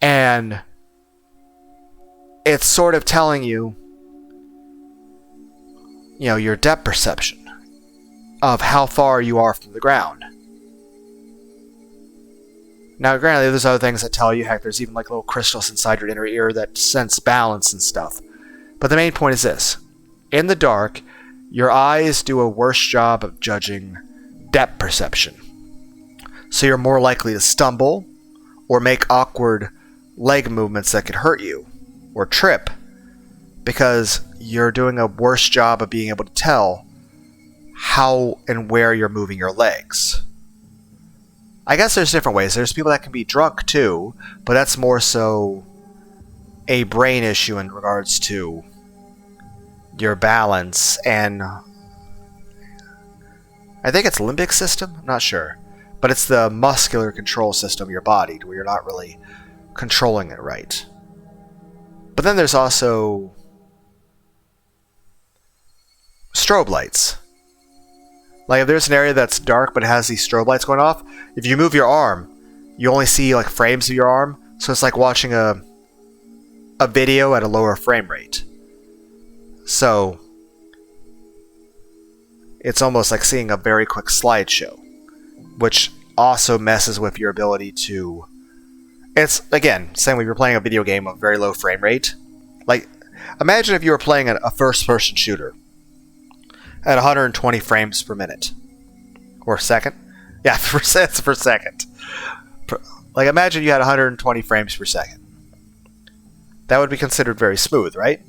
B: and it's sort of telling you, your depth perception of how far you are from the ground. Now, granted, there's other things that tell you, heck, there's even like little crystals inside your inner ear that sense balance and stuff. But the main point is this. In the dark, your eyes do a worse job of judging depth perception. So you're more likely to stumble or make awkward leg movements that could hurt you or trip because you're doing a worse job of being able to tell how and where you're moving your legs. I guess there's different ways. There's people that can be drunk too, but that's more so a brain issue in regards to your balance and I think it's limbic system? I'm not sure. But it's the muscular control system of your body where you're not really controlling it right. But then there's also strobe lights. Like if there's an area that's dark but it has these strobe lights going off, if you move your arm, you only see like frames of your arm. So it's like watching a video at a lower frame rate. So it's almost like seeing a very quick slideshow, which also messes with your ability to... It's, again, same when you're playing a video game of very low frame rate. Like, imagine if you were playing a first-person shooter at 120 frames per minute. Or second? Yeah, per second. Like, imagine you had 120 frames per second. That would be considered very smooth, right?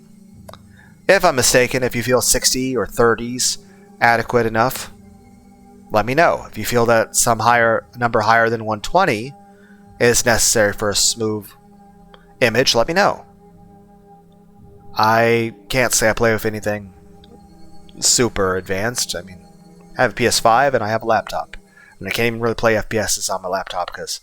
B: If I'm mistaken, if you feel 60 or 30s adequate enough, let me know. If you feel that some number higher than 120 is necessary for a smooth image, let me know. I can't say I play with anything super advanced. I mean, I have a PS5 and I have a laptop. And I can't even really play FPSs on my laptop because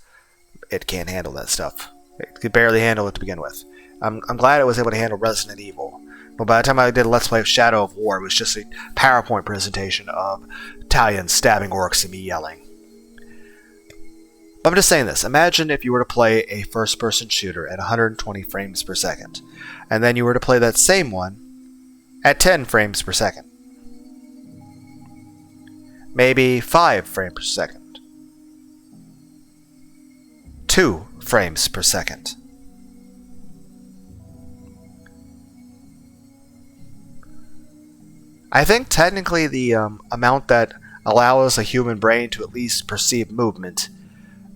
B: it can't handle that stuff. It could barely handle it to begin with. I'm glad it was able to handle Resident Evil. But by the time I did a Let's Play of Shadow of War, it was just a PowerPoint presentation of Italians stabbing orcs and me yelling. But I'm just saying this. Imagine if you were to play a first-person shooter at 120 frames per second, and then you were to play that same one at 10 frames per second. Maybe 5 frames per second. 2 frames per second. I think technically the amount that allows a human brain to at least perceive movement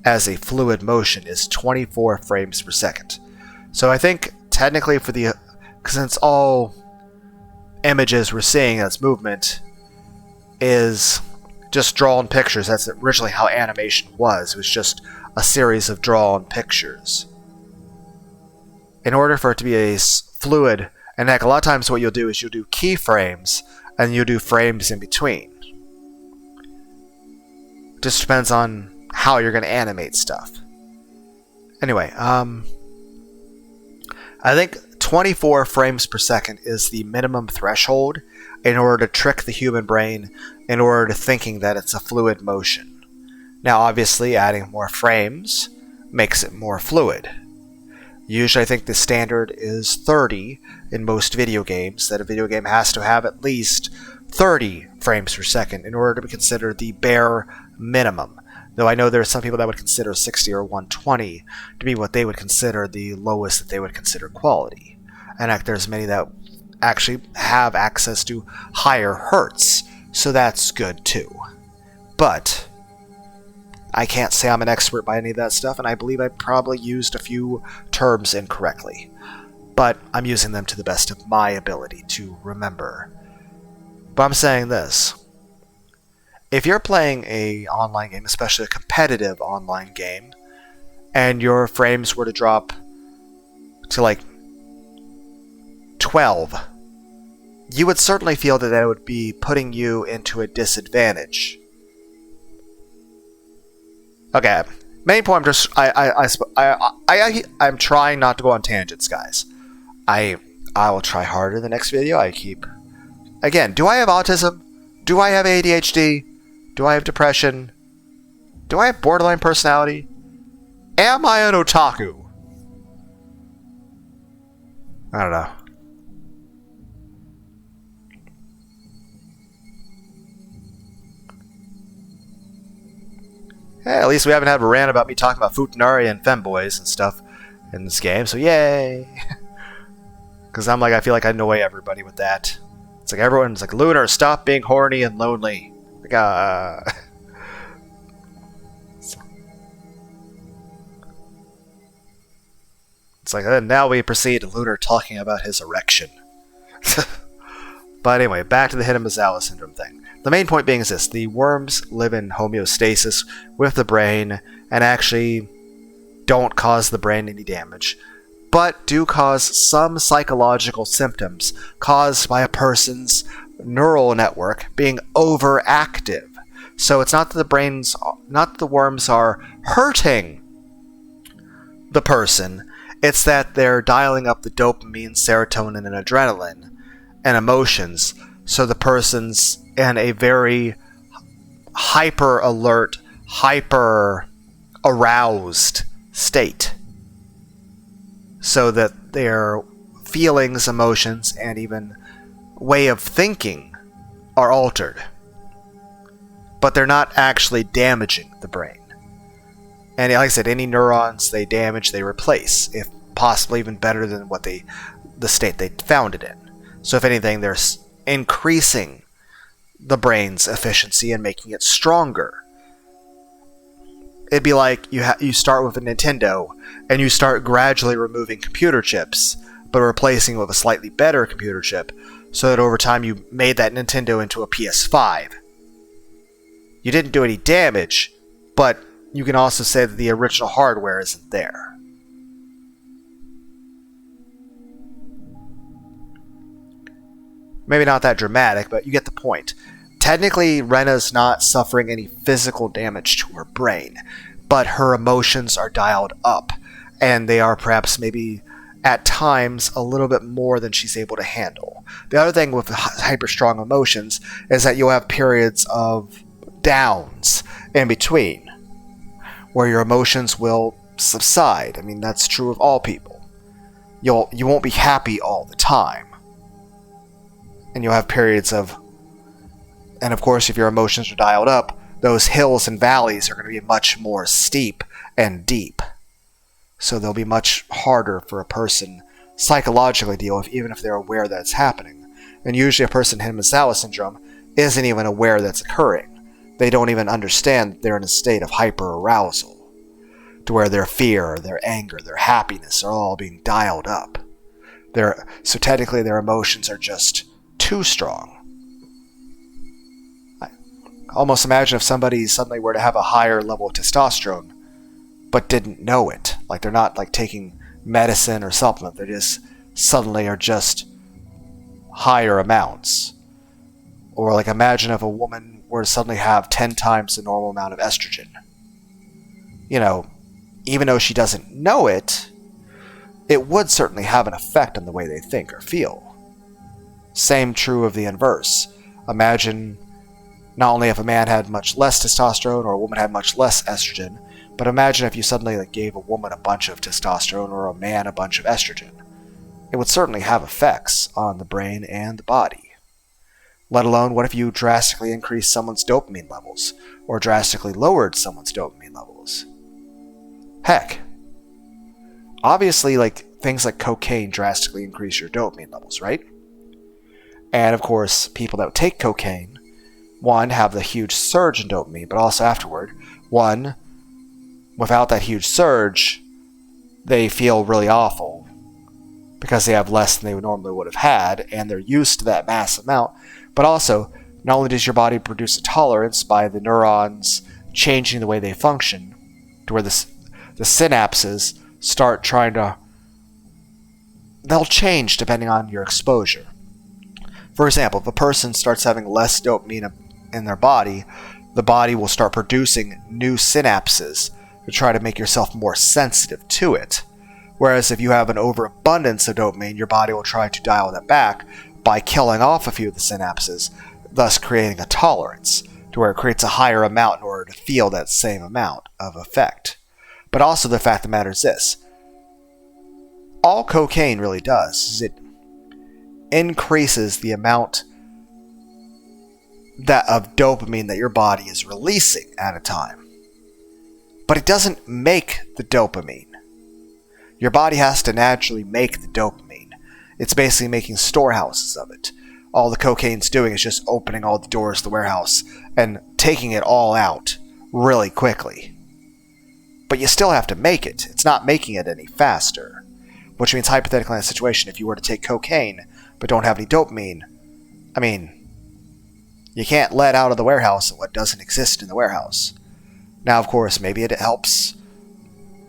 B: as a fluid motion is 24 frames per second. So I think technically since all images we're seeing as movement is just drawn pictures, that's originally how animation was. It was just a series of drawn pictures. In order for it to be a fluid, and heck, a lot of times what you'll do is you'll do keyframes and you'll do frames in between. Just depends on how you're going to animate stuff. Anyway, I think 24 frames per second is the minimum threshold in order to trick the human brain in order to thinking that it's a fluid motion. Now, obviously, adding more frames makes it more fluid. Usually, I think the standard is 30 in most video games, that a video game has to have at least 30 frames per second in order to be considered the bare minimum. Though I know there are some people that would consider 60 or 120 to be what they would consider the lowest that they would consider quality. And there's many that actually have access to higher hertz, so that's good too. But I can't say I'm an expert by any of that stuff, and I believe I probably used a few terms incorrectly. But I'm using them to the best of my ability to remember. But I'm saying this. If you're playing an online game, especially a competitive online game, and your frames were to drop to like 12, you would certainly feel that that would be putting you into a disadvantage. Okay, main point. I'm trying not to go on tangents, guys. I will try harder the next video. Again, do I have autism? Do I have ADHD? Do I have depression? Do I have borderline personality? Am I an otaku? I don't know. Hey, at least we haven't had a rant about me talking about futanari and femboys and stuff in this game, so yay! Because I feel like I annoy everybody with that. It's like everyone's like, Lunar, stop being horny and lonely. Like, It's like, and now we proceed to Lunar talking about his erection. But anyway, back to the Hinamizawa Syndrome thing. The main point being is this: the worms live in homeostasis with the brain and actually don't cause the brain any damage, but do cause some psychological symptoms caused by a person's neural network being overactive. So it's not that the worms are hurting the person, it's that they're dialing up the dopamine, serotonin, and adrenaline and emotions, so the person's in a very hyper alert, hyper aroused state, so that their feelings, emotions, and even way of thinking are altered. But they're not actually damaging the brain. And like I said, any neurons they damage, they replace, if possibly even better than what the state they found it in. So if anything, they're increasing the brain's efficiency and making it stronger. It'd be like you start with a Nintendo and you start gradually removing computer chips, but replacing with a slightly better computer chip, so that over time you made that Nintendo into a PS5. You didn't do any damage, but you can also say that the original hardware isn't there. Maybe not that dramatic, but you get the point. Technically, Rena's not suffering any physical damage to her brain, but her emotions are dialed up, and they are perhaps maybe at times a little bit more than she's able to handle. The other thing with hyper strong emotions is that you'll have periods of downs in between, where your emotions will subside. I mean, that's true of all people. You won't be happy all the time. And you'll have periods of... And of course, if your emotions are dialed up, those hills and valleys are going to be much more steep and deep. So they'll be much harder for a person psychologically to deal with, even if they're aware that it's happening. And usually a person with Hinamizawa Syndrome isn't even aware that's occurring. They don't even understand that they're in a state of hyper-arousal, to where their fear, their anger, their happiness are all being dialed up. So technically their emotions are just too strong. I almost imagine if somebody suddenly were to have a higher level of testosterone, but didn't know it. Like, they're not like taking medicine or supplement. They just suddenly are just higher amounts. Or like, imagine if a woman were to suddenly have 10 times the normal amount of estrogen. You know, even though she doesn't know it, it would certainly have an effect on the way they think or feel. Same true of the inverse. Imagine not only if a man had much less testosterone or a woman had much less estrogen, but imagine if you suddenly gave a woman a bunch of testosterone or a man a bunch of estrogen. It would certainly have effects on the brain and the body. Let alone, what if you drastically increased someone's dopamine levels, or drastically lowered someone's dopamine levels? Heck, obviously, things like cocaine drastically increase your dopamine levels, right? And of course, people that take cocaine, one, have the huge surge in dopamine, but also afterward, one, without that huge surge, they feel really awful because they have less than they normally would have had, and they're used to that mass amount. But also, not only does your body produce a tolerance by the neurons changing the way they function, to where the synapses start trying to... They'll change depending on your exposure. For example, if a person starts having less dopamine in their body, the body will start producing new synapses to try to make yourself more sensitive to it. Whereas if you have an overabundance of dopamine, your body will try to dial that back by killing off a few of the synapses, thus creating a tolerance, to where it creates a higher amount in order to feel that same amount of effect. But also the fact of the matter is this. All cocaine really does is it increases the amount of dopamine that your body is releasing at a time. But it doesn't make the dopamine. Your body has to naturally make the dopamine. It's basically making storehouses of it. All the cocaine's doing is just opening all the doors of the warehouse and taking it all out really quickly. But you still have to make it. It's not making it any faster. Which means, hypothetically, in a situation, if you were to take cocaine but don't have any dopamine, I mean, you can't let out of the warehouse what doesn't exist in the warehouse. Now, of course, maybe it helps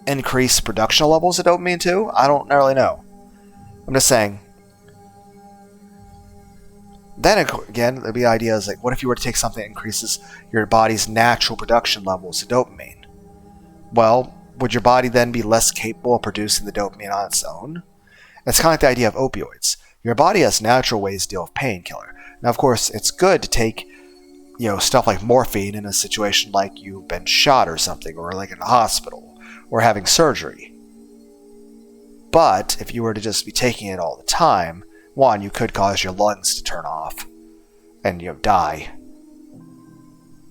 B: increase production levels of dopamine too? I don't really know. I'm just saying. Then again, there'd be ideas like, what if you were to take something that increases your body's natural production levels of dopamine? Well, would your body then be less capable of producing the dopamine on its own? It's kind of like the idea of opioids. Your body has natural ways to deal with painkiller. Now, of course, it's good to take, stuff like morphine in a situation like you've been shot or something, or like in a hospital, or having surgery. But if you were to just be taking it all the time, one, you could cause your lungs to turn off and die.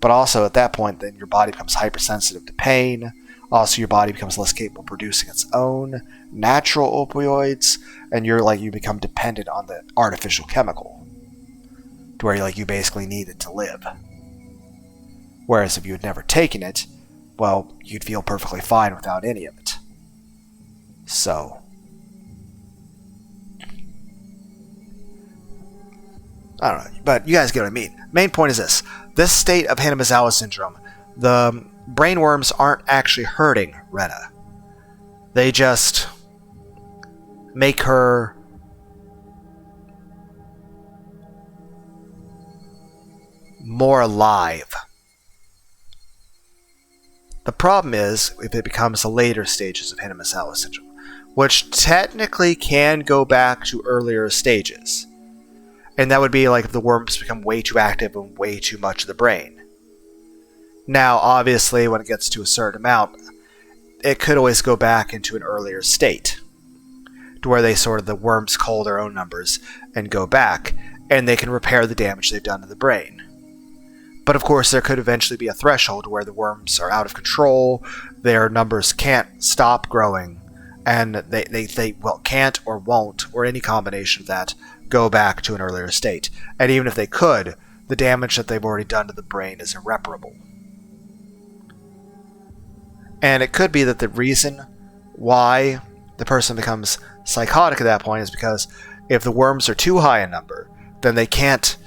B: But also at that point, then your body becomes hypersensitive to pain. Also, your body becomes less capable of producing its own natural opioids, and you become dependent on the artificial chemical, to where you basically need it to live. Whereas if you had never taken it, well, you'd feel perfectly fine without any of it. So, I don't know, but you guys get what I mean. Main point is this. This state of Hinamizawa Syndrome, the brainworms aren't actually hurting Rena. They just make her more alive. The problem is if it becomes the later stages of Hinamizawa Syndrome, which technically can go back to earlier stages. And that would be like if the worms become way too active and way too much of the brain. Now, obviously, when it gets to a certain amount, it could always go back into an earlier state, to where the worms call their own numbers and go back, and they can repair the damage they've done to the brain. But of course, there could eventually be a threshold where the worms are out of control, their numbers can't stop growing, and they can't or won't, or any combination of that, go back to an earlier state. And even if they could, the damage that they've already done to the brain is irreparable. And it could be that the reason why the person becomes psychotic at that point is because if the worms are too high in number, then they can't,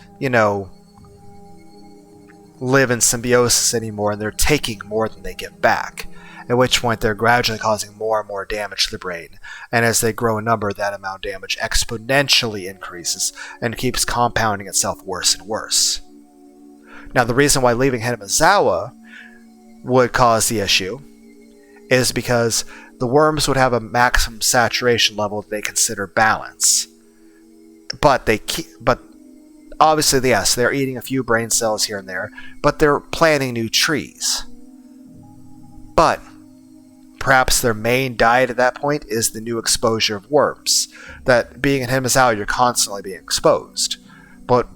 B: live in symbiosis anymore, and they're taking more than they get back. At which point they're gradually causing more and more damage to the brain. And as they grow in number, that amount of damage exponentially increases and keeps compounding itself worse and worse. Now, the reason why leaving Hinamizawa would cause the issue is because the worms would have a maximum saturation level that they consider balance. But obviously, yes, they're eating a few brain cells here and there, but they're planting new trees. But perhaps their main diet at that point is the new exposure of worms. That being in Hinamizawa, you're constantly being exposed. But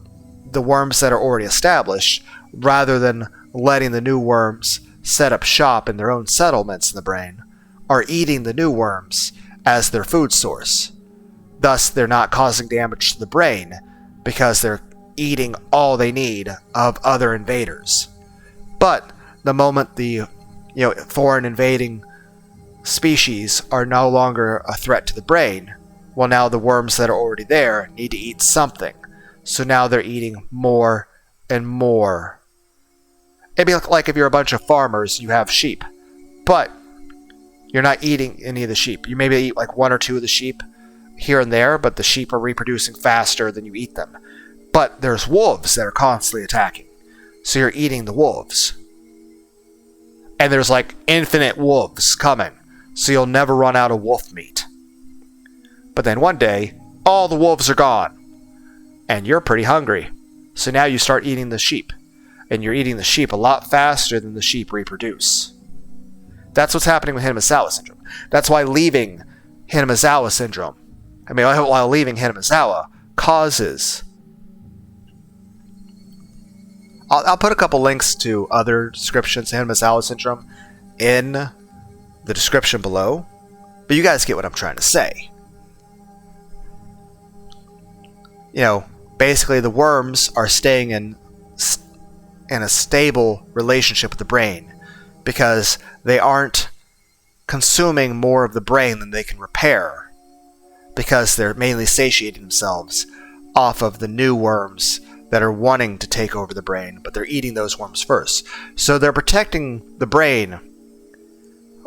B: the worms that are already established, rather than letting the new worms set up shop in their own settlements in the brain, are eating the new worms as their food source. Thus, they're not causing damage to the brain because they're eating all they need of other invaders. But the moment the foreign invading species are no longer a threat to the brain, well, now the worms that are already there need to eat something. So now they're eating more and more. It'd be like if you're a bunch of farmers, you have sheep. But You're not eating any of the sheep. You maybe eat like one or two of the sheep here and there, but the sheep are reproducing faster than you eat them. But there's wolves that are constantly attacking. So you're eating the wolves. And there's like infinite wolves coming. So you'll never run out of wolf meat. But then one day, all the wolves are gone. And you're pretty hungry. So now you start eating the sheep. And you're eating the sheep a lot faster than the sheep reproduce. That's what's happening with Hinamizawa Syndrome. That's why leaving Hinamizawa Syndrome, while leaving Hinamizawa, causes... I'll put a couple links to other descriptions of Hinamizawa Syndrome in the description below, but you guys get what I'm trying to say. Basically the worms are staying in a stable relationship with the brain because they aren't consuming more of the brain than they can repair, because they're mainly satiating themselves off of the new worms that are wanting to take over the brain, but they're eating those worms first. So they're protecting the brain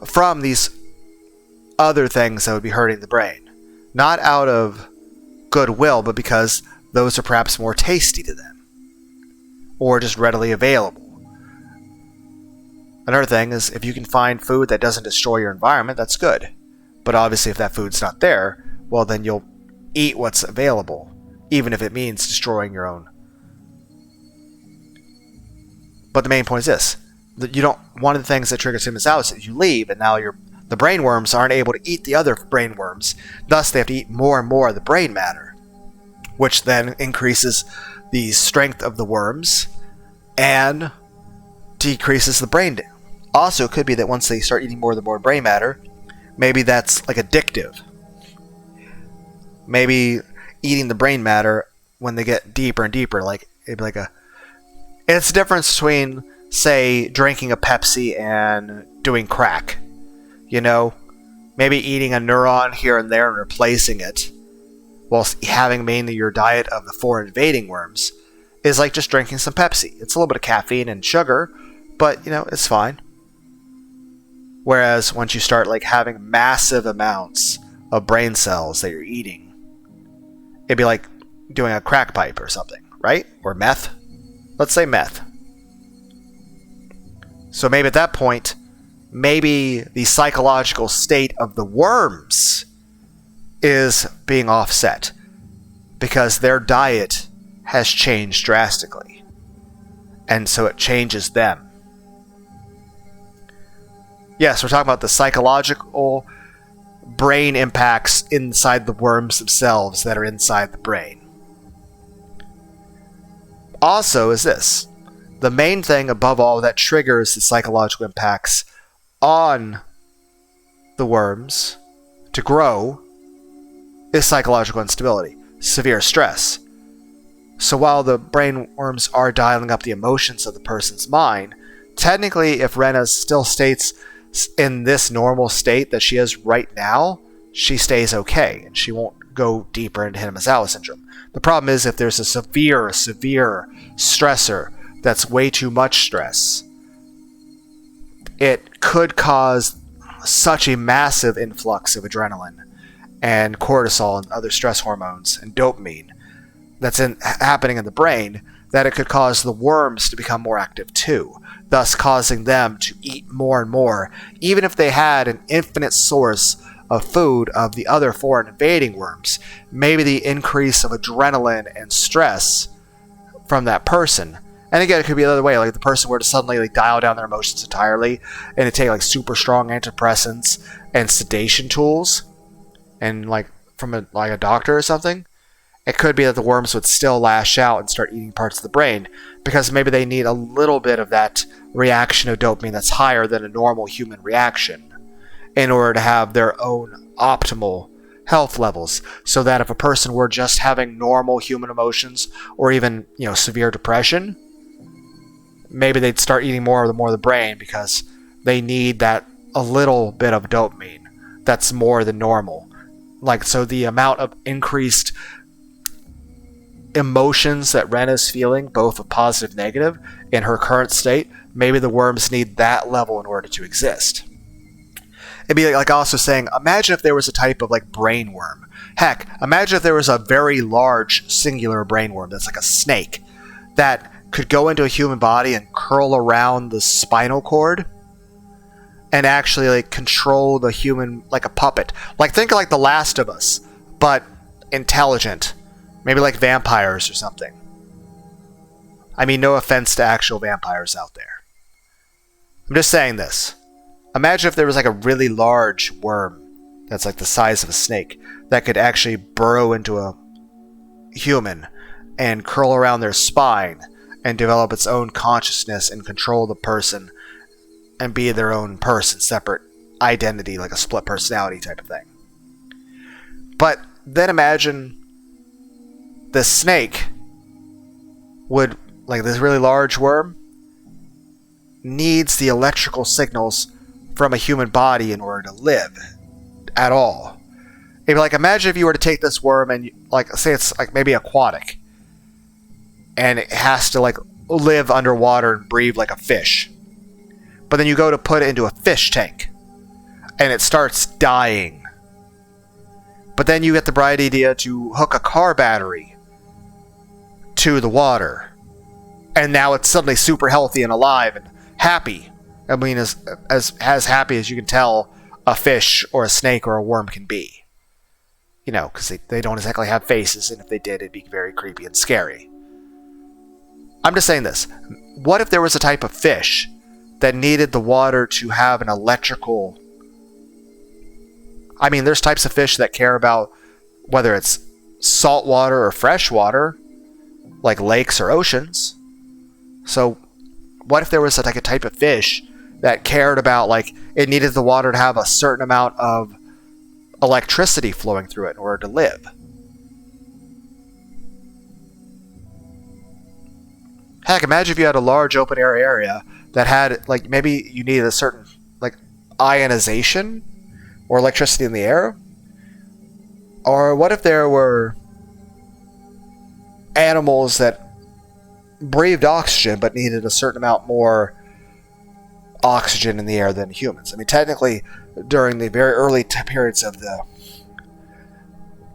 B: from these other things that would be hurting the brain. Not out of goodwill, but because those are perhaps more tasty to them, or just readily available. Another thing is, if you can find food that doesn't destroy your environment, that's good. But obviously if that food's not there, well then you'll eat what's available, even if it means destroying your own. But the main point is this: one of the things that triggers Hinamizawa is you leave, and now the brain worms aren't able to eat the other brain worms. Thus, they have to eat more and more of the brain matter, which then increases the strength of the worms and decreases the brain. Also, it could be that once they start eating more of the more brain matter, maybe that's like addictive. Maybe eating the brain matter when they get deeper and deeper, like it'd be like it's the difference between, say, drinking a Pepsi and doing crack. Maybe eating a neuron here and there and replacing it, whilst having mainly your diet of the foreign invading worms, is like just drinking some Pepsi. It's a little bit of caffeine and sugar, but it's fine. Whereas once you start like having massive amounts of brain cells that you're eating, it'd be like doing a crack pipe or something, right? Or meth. Let's say meth. So maybe at that point, maybe the psychological state of the worms is being offset because their diet has changed drastically. And so it changes them. Yes, we're talking about the psychological brain impacts inside the worms themselves that are inside the brain. Also is this: the main thing above all that triggers the psychological impacts on the worms to grow is psychological instability, severe stress. So while the brain worms are dialing up the emotions of the person's mind, technically if Rena still stays in this normal state that she is right now, she stays okay and she won't go deeper into Hinamizawa Syndrome. The problem is if there's a severe stressor that's way too much stress, it could cause such a massive influx of adrenaline and cortisol and other stress hormones and dopamine that's happening in the brain that it could cause the worms to become more active too, thus causing them to eat more and more, even if they had an infinite source of food of the other foreign invading worms. Maybe the increase of adrenaline and stress from that person. And again, it could be the other way, like the person were to suddenly like dial down their emotions entirely and to take like super strong antidepressants and sedation tools, and like from a doctor or something. It could be that the worms would still lash out and start eating parts of the brain because maybe they need a little bit of that reaction of dopamine that's higher than a normal human reaction in order to have their own optimal health levels, so that if a person were just having normal human emotions or even severe depression, maybe they'd start eating more of the brain because they need that a little bit of dopamine that's more than normal. So the amount of increased emotions that Ren is feeling, both of positive and negative, in her current state, maybe the worms need that level in order to exist. It'd be like also saying, imagine if there was a type of like brain worm. Heck, imagine if there was a very large singular brain worm that's like a snake that could go into a human body and curl around the spinal cord and actually like control the human like a puppet. Like think of like The Last of Us, but intelligent. Maybe like vampires or something. I mean, no offense to actual vampires out there. I'm just saying this. Imagine if there was like a really large worm that's like the size of a snake that could actually burrow into a human and curl around their spine and develop its own consciousness and control the person and be their own person, separate identity, like a split personality type of thing. But then imagine this snake would, like this really large worm, needs the electrical signals from a human body in order to live at all. It'd be like, imagine if you were to take this worm and like say it's like maybe aquatic and it has to like live underwater and breathe like a fish. But then you go to put it into a fish tank and it starts dying. But then you get the bright idea to hook a car battery to the water. And now it's suddenly super healthy and alive and happy. I mean, as happy as you can tell a fish or a snake or a worm can be. You know, because they don't exactly have faces, and if they did, it'd be very creepy and scary. I'm just saying this. What if there was a type of fish that needed the water to have an electrical... I mean, there's types of fish that care about whether it's salt water or fresh water, like lakes or oceans. So, what if there was like a type of fish that cared about, like, it needed the water to have a certain amount of electricity flowing through it in order to live? Heck, imagine if you had a large open air area that had, like, maybe you needed a certain, like, ionization or electricity in the air. Or what if there were animals that breathed oxygen but needed a certain amount more oxygen in the air than humans? I mean, technically, during the very early periods of the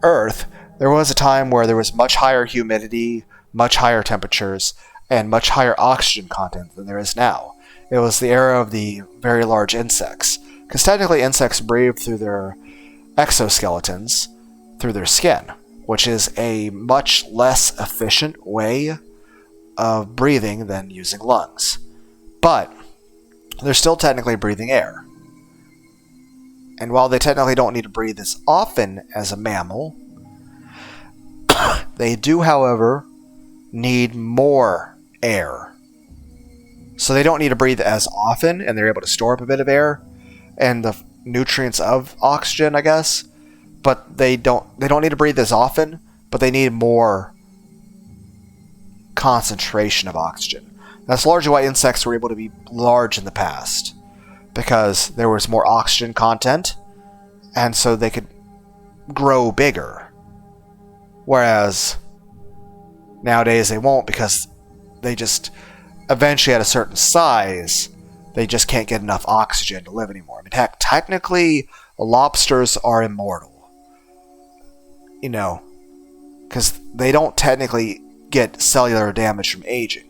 B: Earth, there was a time where there was much higher humidity, much higher temperatures, and much higher oxygen content than there is now. It was the era of the very large insects. Because technically insects breathe through their exoskeletons, through their skin, which is a much less efficient way of breathing than using lungs. But they're still technically breathing air. And while they technically don't need to breathe as often as a mammal, they do, however, need more air. So they don't need to breathe as often, and they're able to store up a bit of air and the nutrients of oxygen, I guess. But they don't need to breathe as often, but they need more concentration of oxygen. That's largely why insects were able to be large in the past, because there was more oxygen content, and so they could grow bigger. Whereas nowadays they won't, because they just eventually at a certain size, they just can't get enough oxygen to live anymore. I mean, heck, technically, lobsters are immortal. You know, because they don't technically get cellular damage from aging,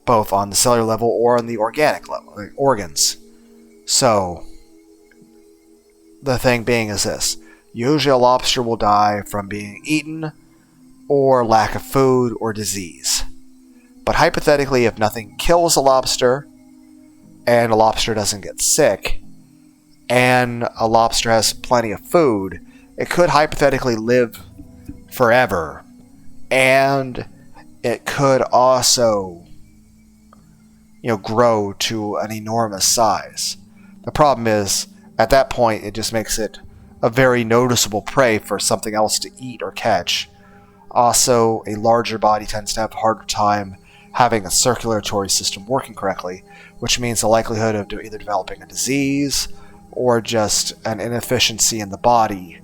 B: both on the cellular level or on the organic level, like organs. So, the thing being is this. Usually a lobster will die from being eaten, or lack of food, or disease. But hypothetically, if nothing kills a lobster, and a lobster doesn't get sick, and a lobster has plenty of food, it could hypothetically live forever. And it could also, grow to an enormous size. The problem is, at that point, it just makes it a very noticeable prey for something else to eat or catch. Also, a larger body tends to have a harder time having a circulatory system working correctly, which means the likelihood of either developing a disease or just an inefficiency in the body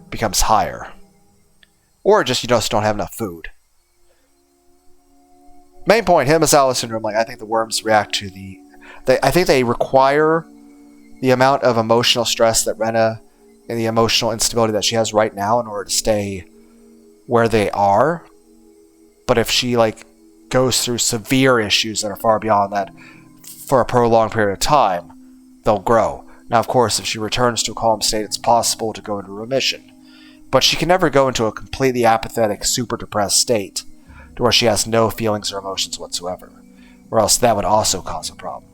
B: becomes higher. Or just you just don't have enough food. Main point, Hinamizawa Syndrome, I think the worms react to I think they require the amount of emotional stress that Rena and the emotional instability that she has right now in order to stay where they are. But if she goes through severe issues that are far beyond that for a prolonged period of time, they'll grow. Now, of course, if she returns to a calm state, it's possible to go into remission. But she can never go into a completely apathetic, super depressed state to where she has no feelings or emotions whatsoever, or else that would also cause a problem.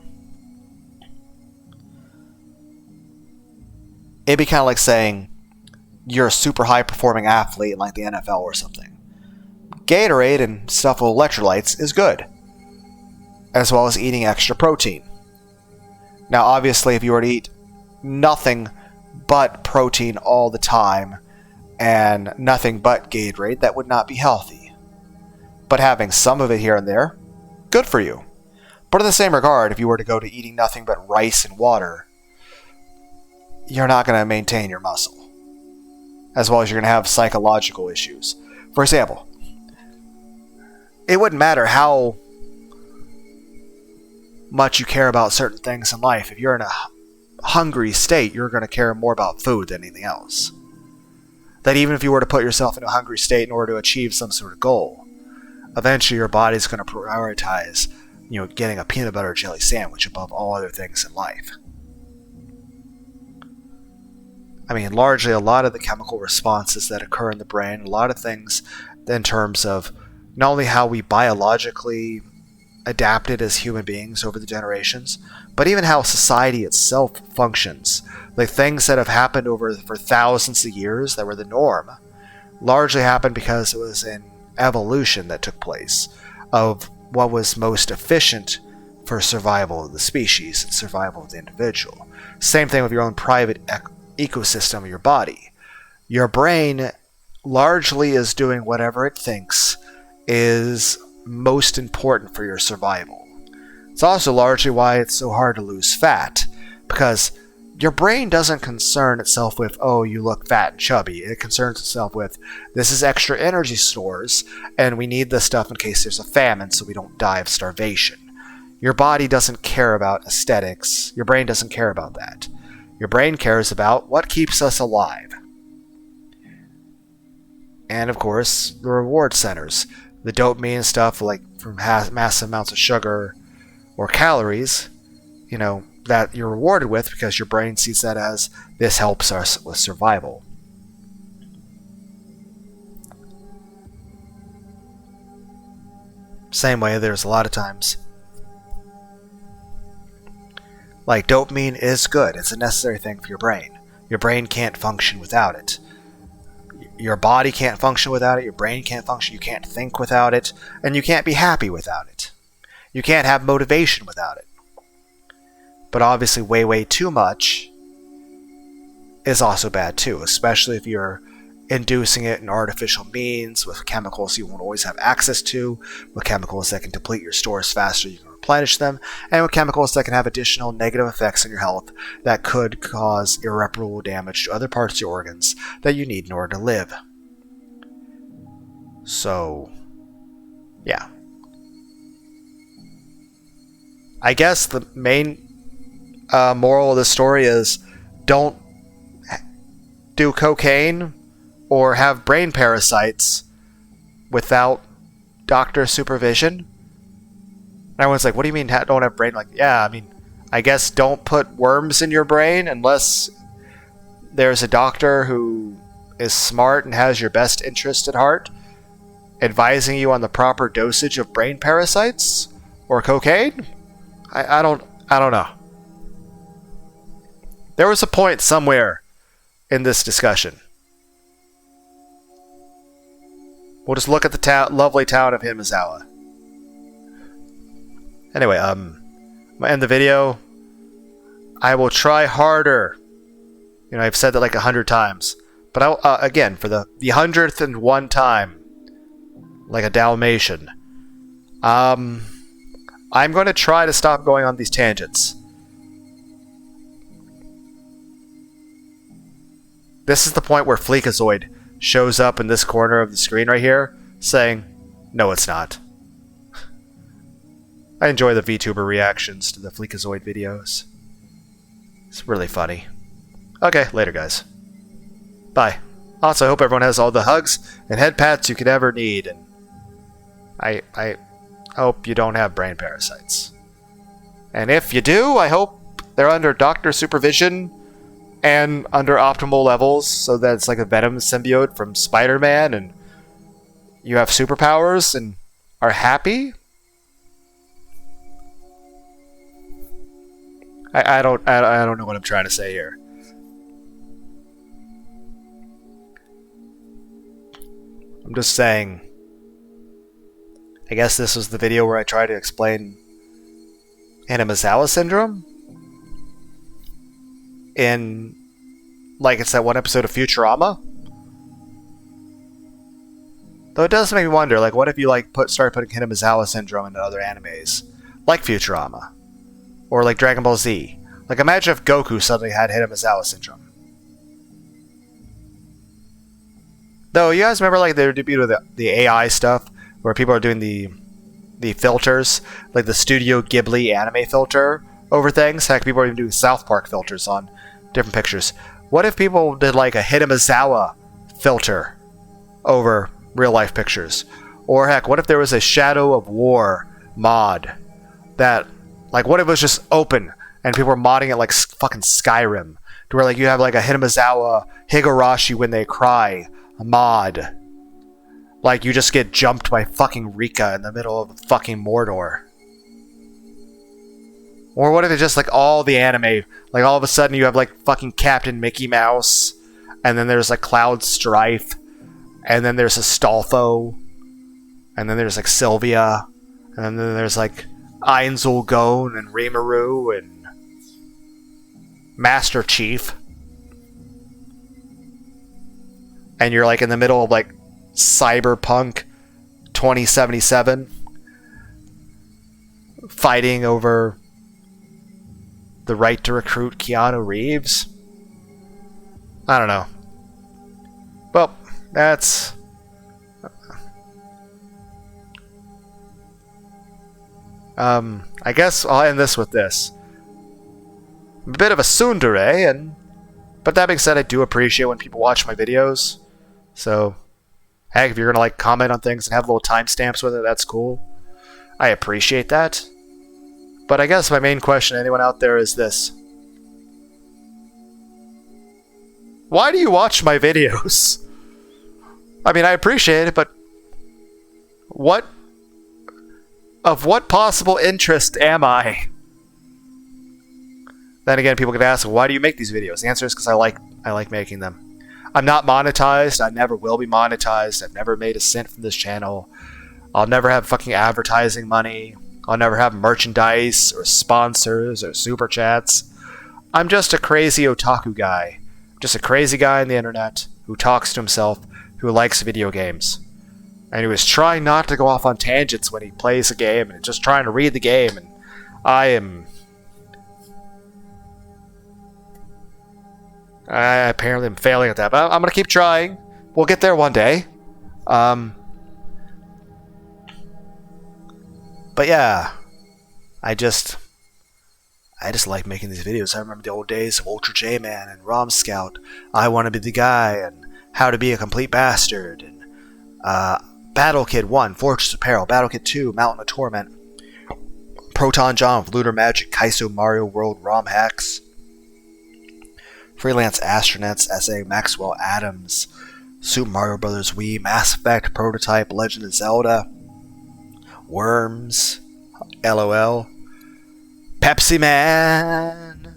B: It'd be kind of like saying you're a super high-performing athlete in the NFL or something. Gatorade and stuff with electrolytes is good, as well as eating extra protein. Now, obviously, if you were to eat nothing but protein all the time and nothing but Gatorade, that would not be healthy. But having some of it here and there, good for you. But in the same regard, if you were to go to eating nothing but rice and water, you're not going to maintain your muscle, as well as you're going to have psychological issues. For example, it wouldn't matter how much you care about certain things in life. If you're in a hungry state, you're going to care more about food than anything else. That even if you were to put yourself in a hungry state in order to achieve some sort of goal, eventually your body's going to prioritize, getting a peanut butter jelly sandwich above all other things in life. I mean, largely a lot of the chemical responses that occur in the brain, a lot of things in terms of not only how we biologically adapted as human beings over the generations, but even how society itself functions. Things that have happened for thousands of years that were the norm, largely happened because it was an evolution that took place of what was most efficient for survival of the species and survival of the individual. Same thing with your own private ecosystem of your body. Your brain largely is doing whatever it thinks is most important for your survival. It's also largely why it's so hard to lose fat, because your brain doesn't concern itself with, oh, you look fat and chubby. It concerns itself with, this is extra energy stores, and we need this stuff in case there's a famine so we don't die of starvation. Your body doesn't care about aesthetics. Your brain doesn't care about that. Your brain cares about what keeps us alive. And of course, the reward centers. The dopamine stuff, from massive amounts of sugar or calories, that you're rewarded with because your brain sees that as, this helps us with survival. Same way, there's a lot of times dopamine is good. It's a necessary thing for your brain. Your brain can't function without it. Your body can't function without it. Your brain can't function. You can't think without it. And you can't be happy without it. You can't have motivation without it. But obviously way, way too much is also bad too, especially if you're inducing it in artificial means with chemicals you won't always have access to, with chemicals that can deplete your stores faster, you can replenish them, and with chemicals that can have additional negative effects on your health that could cause irreparable damage to other parts of your organs that you need in order to live. So, yeah. I guess the main moral of the story is, don't do cocaine or have brain parasites without doctor supervision. And everyone's like, what do you mean don't have brain? I guess don't put worms in your brain unless there's a doctor who is smart and has your best interest at heart, advising you on the proper dosage of brain parasites or cocaine. I don't know. There was a point somewhere in this discussion. We'll just look at the lovely town of Hinamizawa. Anyway, I'm gonna end the video. I will try harder. I've said that 100 times. But I'll, again, for the 101st time, like a Dalmatian, I'm going to try to stop going on these tangents. This is the point where Fleekazoid shows up in this corner of the screen right here, saying, no, it's not. I enjoy the VTuber reactions to the Fleekazoid videos. It's really funny. Okay, later, guys. Bye. Also, I hope everyone has all the hugs and head pats you could ever need, and I hope you don't have brain parasites. And if you do, I hope they're under doctor supervision and under optimal levels, so that it's like a Venom symbiote from Spider-Man, and you have superpowers and are happy. I don't know what I'm trying to say here. I'm just saying. I guess this was the video where I tried to explain Hinamizawa Syndrome. In, like, it's that one episode of Futurama. Though it does make me wonder, like, what if you like start putting Hinamizawa Syndrome into other animes, like Futurama, or like Dragon Ball Z. Like, imagine if Goku suddenly had Hinamizawa Syndrome. Though, you guys remember, like, their debut of the AI stuff, where people are doing the filters, like the Studio Ghibli anime filter over things? Heck, people are even doing South Park filters on different pictures. What if people did, like, a Hinamizawa filter over real-life pictures? Or, heck, what if there was a Shadow of War mod that, like, what if it was just open and people were modding it like fucking Skyrim, to where, like, you have, like, a Hinamizawa Higurashi When They Cry mod. Like, you just get jumped by fucking Rika in the middle of fucking Mordor. Or what if it's just, like, all the anime, like, all of a sudden you have, like, fucking Captain Mickey Mouse, and then there's, like, Cloud Strife, and then there's Astolfo, and then there's, like, Sylvia, and then there's, like, Ainzul Gon and Rimuru and Master Chief. And you're, like, in the middle of, like, Cyberpunk 2077, fighting over the right to recruit Keanu Reeves. I don't know. Well, that's... I guess I'll end this with this. I'm a bit of a tsundere, but that being said, I do appreciate when people watch my videos. So, heck, if you're gonna, like, comment on things and have little timestamps with it, that's cool. I appreciate that. But I guess my main question to anyone out there is this. Why do you watch my videos? I mean, I appreciate it, but of what possible interest am I? Then again, people could ask, why do you make these videos? The answer is because I like making them. I'm not monetized. I never will be monetized. I've never made a cent from this channel. I'll never have fucking advertising money. I'll never have merchandise or sponsors or super chats. I'm just a crazy otaku guy. Just a crazy guy on the internet who talks to himself, who likes video games. And who is trying not to go off on tangents when he plays a game and just trying to read the game. And I apparently am failing at that, but I'm going to keep trying. We'll get there one day. But yeah, I just like making these videos. I remember the old days of Ultra J-Man and ROM Scout, I Want to Be the Guy, and How to Be a Complete Bastard, and Battle Kid 1, Fortress of Peril, Battle Kid 2, Mountain of Torment, Proton John with Lunar Magic, Kaizo Mario World ROM Hacks, Freelance Astronauts, S.A. Maxwell Adams, Super Mario Bros. Wii, Mass Effect, Prototype, Legend of Zelda, Worms, LOL, Pepsi Man,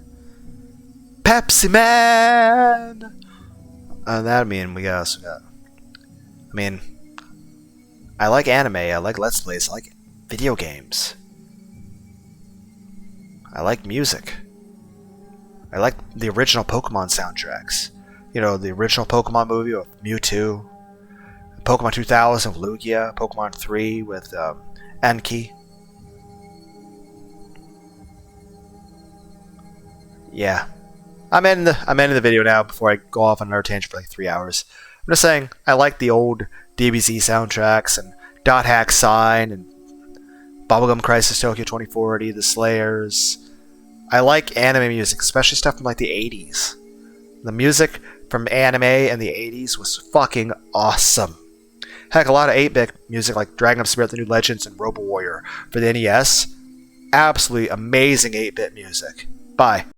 B: Pepsi Man. That, I mean, we also got. I mean, I like anime. I like Let's Plays. I like video games. I like music. I like the original Pokemon soundtracks. You know, the original Pokemon movie with Mewtwo, Pokemon 2000 with Lugia, Pokemon 3 with Enki. Yeah, I'm ending the video now before I go off on another tangent for like 3 hours. I'm just saying I like the old DBZ soundtracks and Dot Hack Sign and Bubblegum Crisis Tokyo 2040, The Slayers. I like anime music, especially stuff from like the 80s. The music from anime in the 80s was fucking awesome. Heck, a lot of 8-bit music like Dragon of Spirit, The New Legends, and Robo Warrior for the NES. Absolutely amazing 8-bit music. Bye.